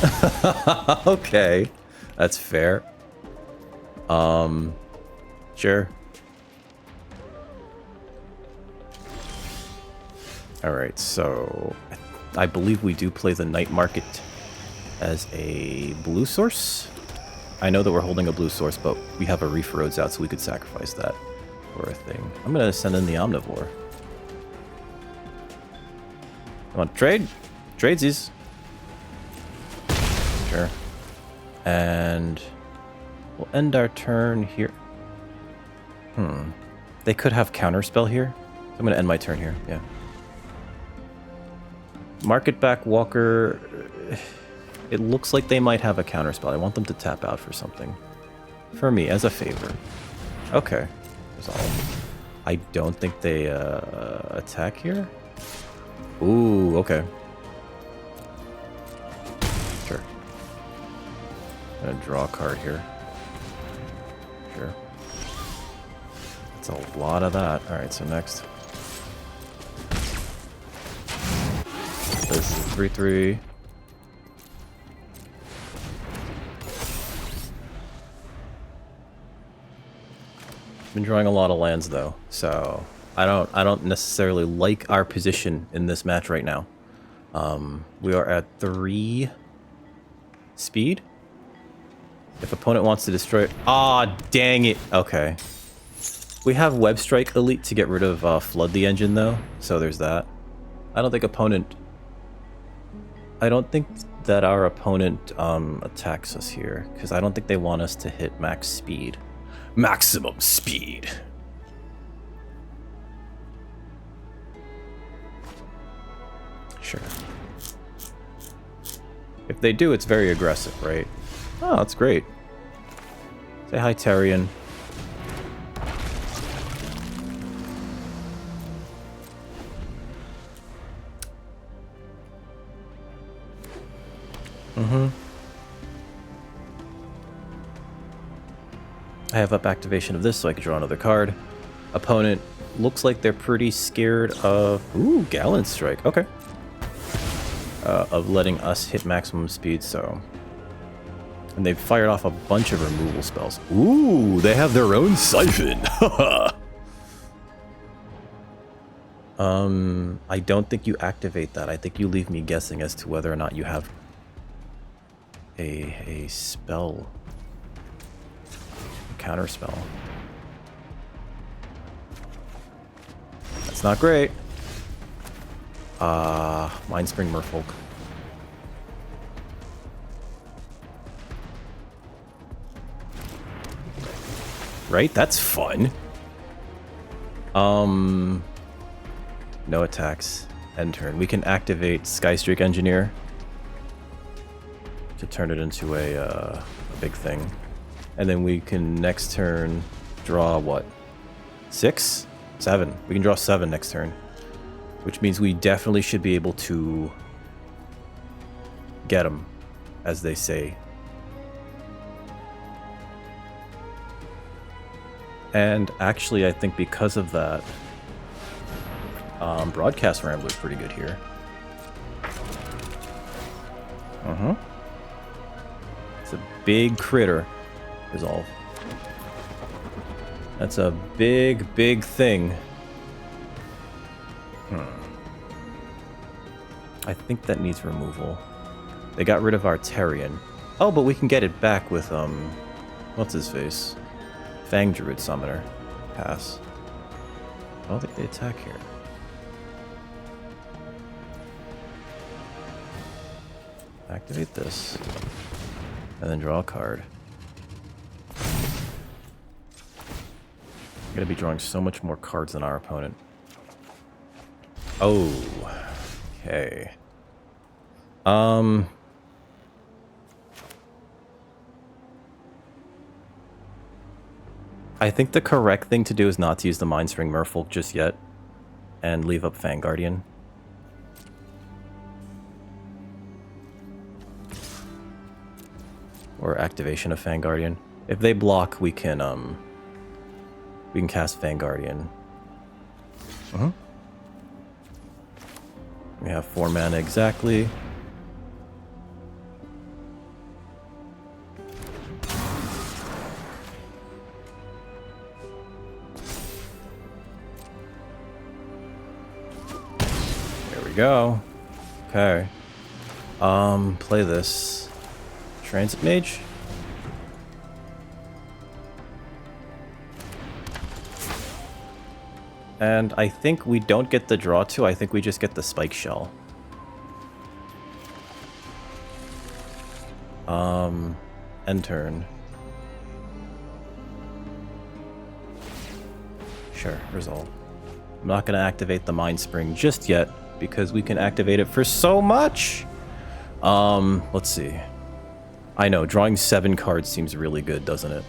Okay, that's fair. Sure. Alright, so I believe we do play the Night Market as a blue source. I know that we're holding a blue source, but we have a Reef Roads out, so we could sacrifice that for a thing. I'm gonna send in the Omnivore. Come on, trade! Tradesies! Sure. And we'll end our turn here. They could have Counterspell here. So I'm gonna end my turn here, yeah. Market Back Walker... It looks like they might have a Counterspell. I want them to tap out for something. For me, as a favor. Okay. Resolve. I don't think they attack here. Ooh, okay. Sure. I'm gonna draw a card here. Sure. It's a lot of that. Alright, so next. This is 3/3. Been drawing a lot of lands though, so I don't necessarily like our position in this match right now. We are at 3 speed. If opponent wants to destroy it, ah, dang it. Okay, we have Web Strike Elite to get rid of Flood the Engine though, so there's that. I don't think that our opponent attacks us here because I don't think they want us to hit max speed. Maximum speed. Sure. If they do, it's very aggressive, right? Oh, that's great. Say hi, Terrian. I have up activation of this so I can draw another card. Opponent looks like they're pretty scared of... Ooh, Gallant Strike. Okay. Of letting us hit maximum speed, so... And they've fired off a bunch of removal spells. Ooh, they have their own Siphon! I don't think you activate that. I think you leave me guessing as to whether or not you have a spell... counter spell. That's not great. Mindspring Merfolk. Right? That's fun. No attacks. End turn. We can activate Skystreak Engineer to turn it into a big thing. And then we can next turn draw what? 6? 7. We can draw 7 next turn. Which means we definitely should be able to get them, as they say. And actually, I think because of that, Broadcast Rambler is pretty good here. It's a big critter. Resolve. That's a big, big thing. I think that needs removal. They got rid of our Terrian. Oh, but we can get it back with, what's his face? Fang Druid Summoner. Pass. I don't think they attack here. Activate this. And then draw a card. I'm gonna be drawing so much more cards than our opponent. Oh, okay. I think the correct thing to do is not to use the Mindspring Merfolk just yet, and leave up Fang Guardian. Or activation of Fang Guardian. If they block, we can cast Fang Guardian. We have 4 mana exactly. There we go. Okay. Play this. Transit Mage? And I think we don't get the draw to, I think we just get the Spike Shell. End turn. Sure, resolve. I'm not going to activate the Mind Spring just yet, because we can activate it for so much! Let's see. I know, drawing 7 cards seems really good, doesn't it?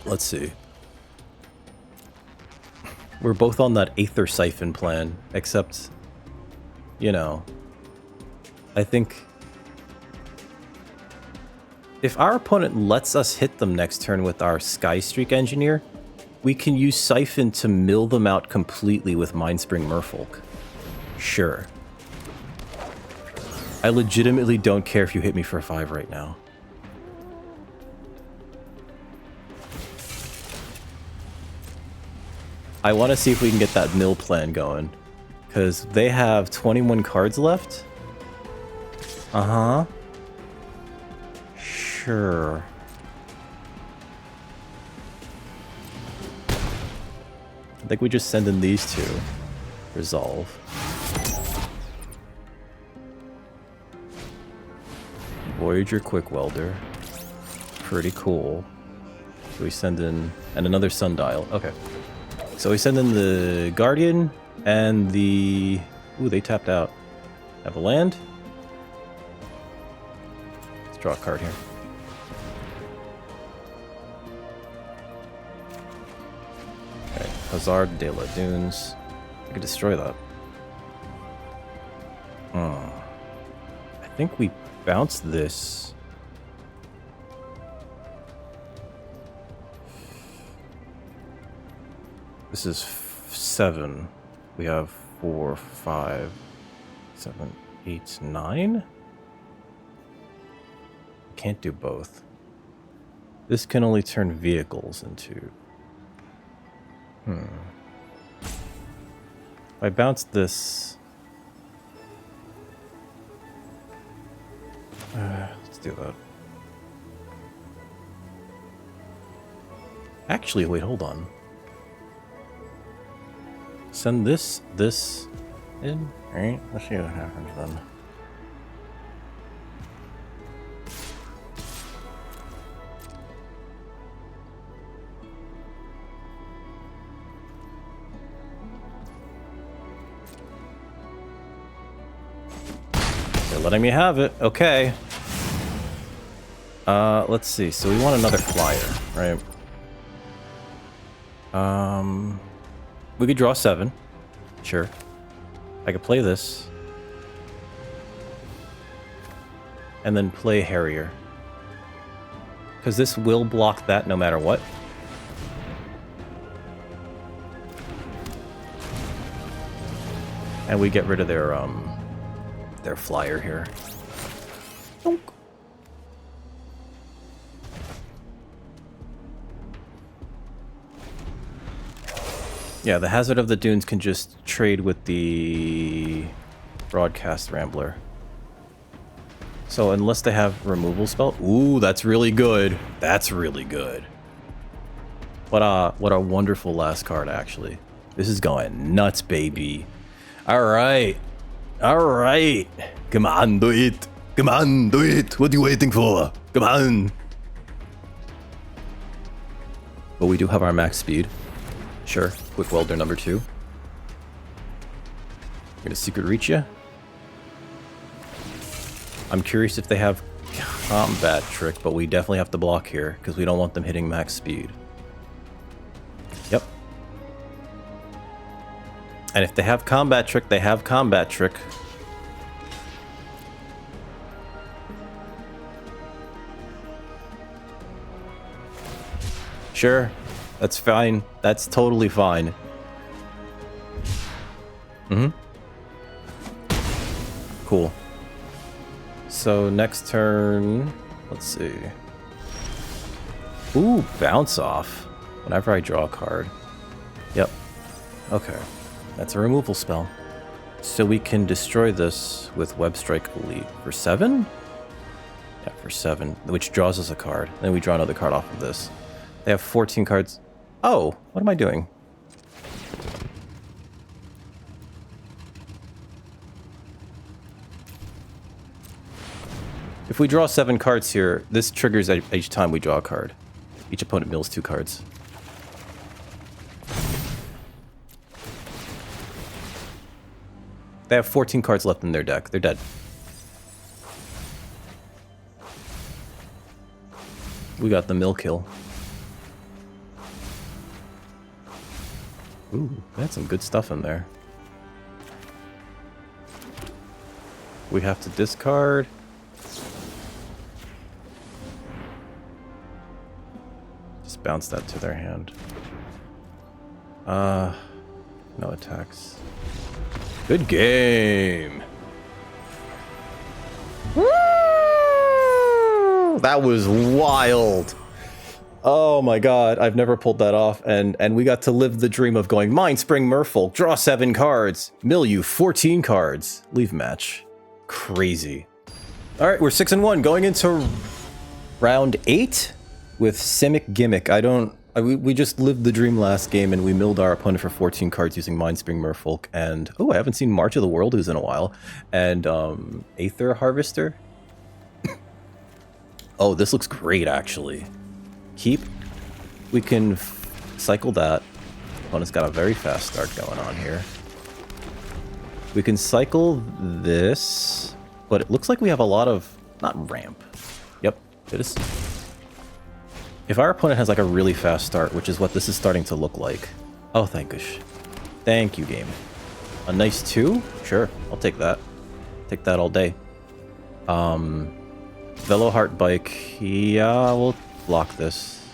Let's see. We're both on that Aether Siphon plan, except, you know, I think If our opponent lets us hit them next turn with our Sky Streak Engineer, we can use Siphon to mill them out completely with Mindspring Merfolk. Sure. I legitimately don't care if you hit me for 5 right now. I want to see if we can get that mill plan going. Because they have 21 cards left. Uh-huh. Sure. I think we just send in these two. Resolve. Voyager Quick Welder. Pretty cool. So we send in... And another Sundial. Okay. So we send in the Guardian and the... Ooh, they tapped out. Have a land. Let's draw a card here. Okay, Hazard de la Dunes. I could destroy that. I think we bounce this. This is 7. We have 4, 5, 7, 8, 9. Can't do both. This can only turn vehicles into... If I bounce this... let's do that. Actually, wait, hold on. Send this in. Alright, let's see what happens then. They're letting me have it. Okay. Let's see. So we want another flyer, right? We could draw 7. Sure. I could play this. And then play Harrier. Because this will block that no matter what. And we get rid of their flyer here. Donk. Yeah, the Hazard of the Dunes can just trade with the Broadcast Rambler. So unless they have removal spell... Ooh, that's really good. That's really good. What a wonderful last card, actually. This is going nuts, baby. Alright. Alright. Come on, do it. Come on, do it. What are you waiting for? Come on. But we do have our max speed. Sure. Quick Welder number 2. Gonna Secret Reach ya. I'm curious if they have Combat Trick, but we definitely have to block here, because we don't want them hitting max speed. Yep. And if they have Combat Trick, they have Combat Trick. Sure. That's fine. That's totally fine. Cool. So next turn, let's see. Ooh, bounce off. Whenever I draw a card. Yep. Okay. That's a removal spell. So we can destroy this with Web Strike Elite for 7? Yeah, for 7, which draws us a card. Then we draw another card off of this. They have 14 cards. Oh, what am I doing? If we draw 7 cards here, this triggers each time we draw a card. Each opponent mills 2 cards. They have 14 cards left in their deck. They're dead. We got the mill kill. Ooh, that's some good stuff in there. We have to discard. bounce that to their hand. No attacks. Good game. Woo! That was wild. Oh my god, I've never pulled that off, and we got to live the dream of going Mindspring Merfolk, draw 7 cards, mill you 14 cards, leave match. Crazy. Alright, we're 6-1, going into round 8 with Simic Gimmick. We just lived the dream last game, and we milled our opponent for 14 cards using Mindspring Merfolk, and oh, I haven't seen March of the World in a while, and Aether Harvester. Oh, this looks great, actually. We can cycle that. Opponent's got a very fast start going on here. We can cycle this, but it looks like we have a lot of, not ramp. Yep, it is. If our opponent has like a really fast start, which is what this is starting to look like. Oh, thank gosh. Thank you, game. A nice 2? Sure, I'll take that. Take that all day. Veloheart Bike. Yeah, we'll block this.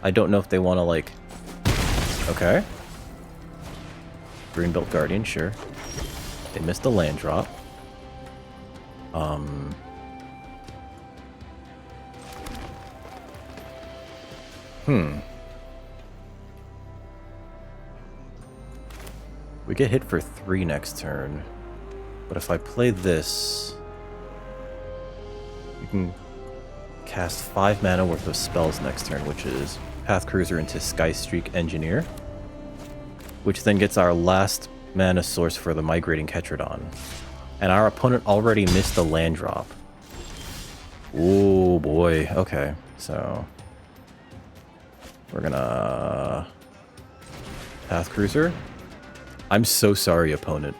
I don't know if they want to, like... Okay. Greenbelt Guardian, sure. They missed a land drop. We get hit for 3 next turn. But if I play this... You can cast 5 mana worth of spells next turn, which is Path Cruiser into Skystreak Engineer, which then gets our last mana source for the Migrating Ketrodon. And our opponent already missed the land drop. Oh boy, okay, so we're gonna Path Cruiser. I'm so sorry, opponent.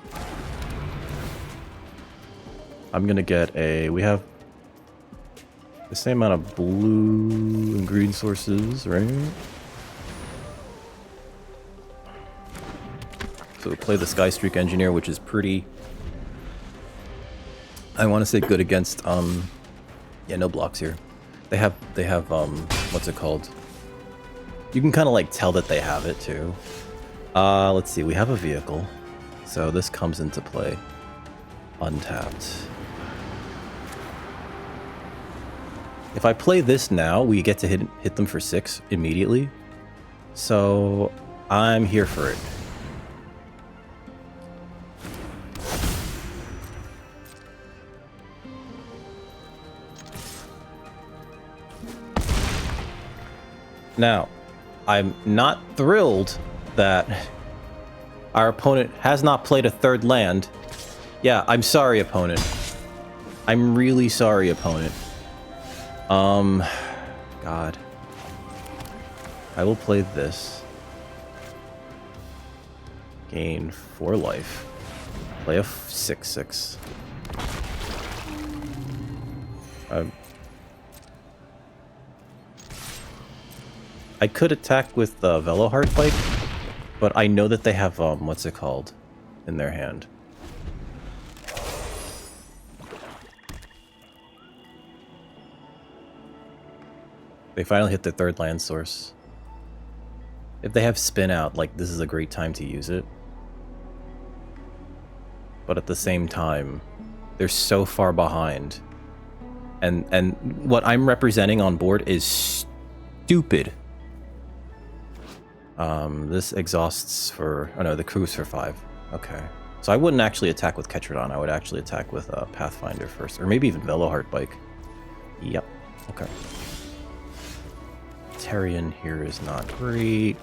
I'm gonna get a... We have the same amount of blue and green sources, right? So we play the Skystreak Engineer, which is pretty... I want to say good against, yeah, no blocks here. They have, what's it called? You can kind of like tell that they have it too. Let's see, we have a vehicle. So this comes into play. Untapped. If I play this now, we get to hit them for 6 immediately. So I'm here for it. Now, I'm not thrilled that our opponent has not played a 3rd land. Yeah, I'm sorry, opponent. I'm really sorry, opponent. God. I will play this. Gain 4 life. Play a 6/6. I could attack with the Veloheart Bike, but I know that they have, what's it called, in their hand. They finally hit their 3rd land source. If they have spin out, like, this is a great time to use it. But at the same time, they're so far behind. And what I'm representing on board is stupid. This exhausts for... Oh no, the cruise for 5. Okay. So I wouldn't actually attack with Ketrodon. I would actually attack with Pathfinder first. Or maybe even Veloheart Bike. Yep. Okay. Terrian here is not great.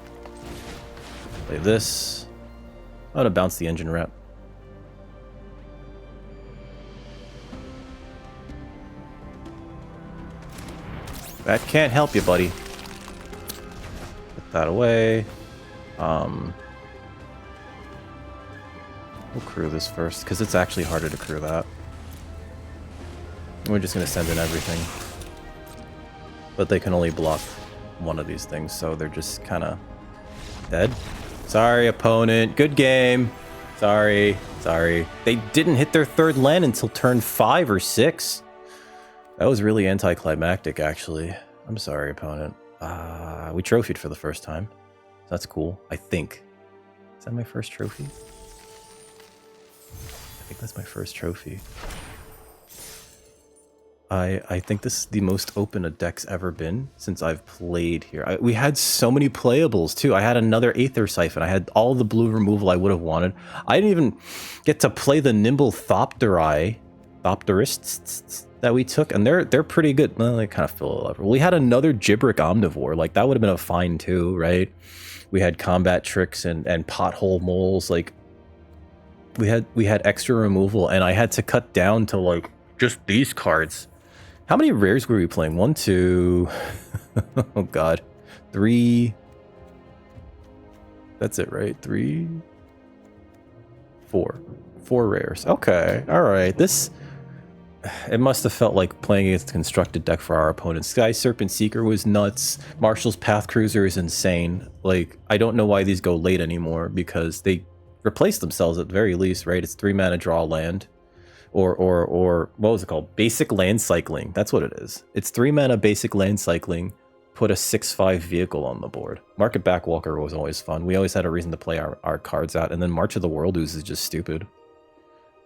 Play this. I'm gonna bounce the engine rep. That can't help you, buddy. Put that away. We'll crew this first, because it's actually harder to crew that. We're just gonna send in everything. But they can only block one of these things, so they're just kind of dead. Sorry, opponent. Good game. Sorry. They didn't hit their 3rd land until turn 5 or 6. That was really anticlimactic, actually. I'm sorry, opponent. We trophied for the first time. That's cool, I think. Is that my first trophy? I think that's my first trophy. I think this is the most open a deck's ever been since I've played here. We had so many playables too. I had another Aether Siphon. I had all the blue removal I would have wanted. I didn't even get to play the Nimble Thopterists that we took, and they're pretty good. Well, they kind of feel a we had another Gibrick Omnivore. Like, that would have been a fine too, right? We had Combat Tricks and Pothole Moles. Like, we had extra removal, and I had to cut down to like just these cards. How many rares were we playing? 1, 2, oh god, 3. That's it, right? 3, 4. 4 rares. Okay, all right. It must have felt like playing against a constructed deck for our opponents. Sky Serpent Seeker was nuts. Marshall's Path Cruiser is insane. Like, I don't know why these go late anymore, because they replace themselves at the very least, right? It's 3 mana, draw land. Or what was it called? Basic land cycling. That's what it is. It's 3 mana basic land cycling. Put a 6/5 vehicle on the board. Market Backwalker was always fun. We always had a reason to play our cards out. And then March of the World Ooze is just stupid.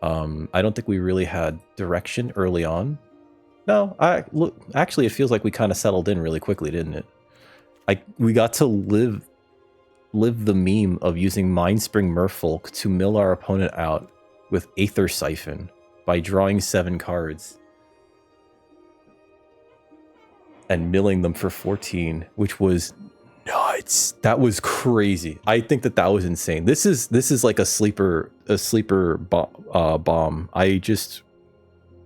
I don't think we really had direction early on. No, look. Actually, it feels like we kind of settled in really quickly, didn't it? We got to live the meme of using Mindspring Merfolk to mill our opponent out with Aether Siphon by drawing 7 cards and milling them for 14, which was nuts. That was crazy. I think that was insane. This is like a sleeper bomb. I just,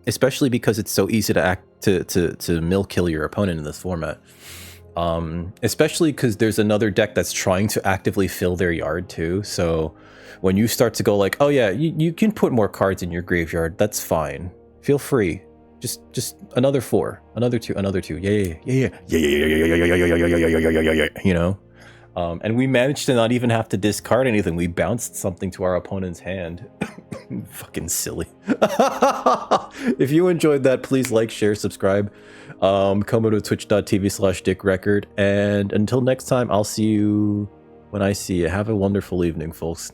especially because it's so easy to mill kill your opponent in this format. Especially because there's another deck that's trying to actively fill their yard too. So when you start to go like, oh yeah, you can put more cards in your graveyard, that's fine. Feel free. Just another 4, another 2, another 2. Yeah. You know? And we managed to not even have to discard anything. We bounced something to our opponent's hand. Fucking silly. If you enjoyed that, please like, share, subscribe. Come over to twitch.tv/dickrecord. And until next time, I'll see you when I see you. Have a wonderful evening, folks.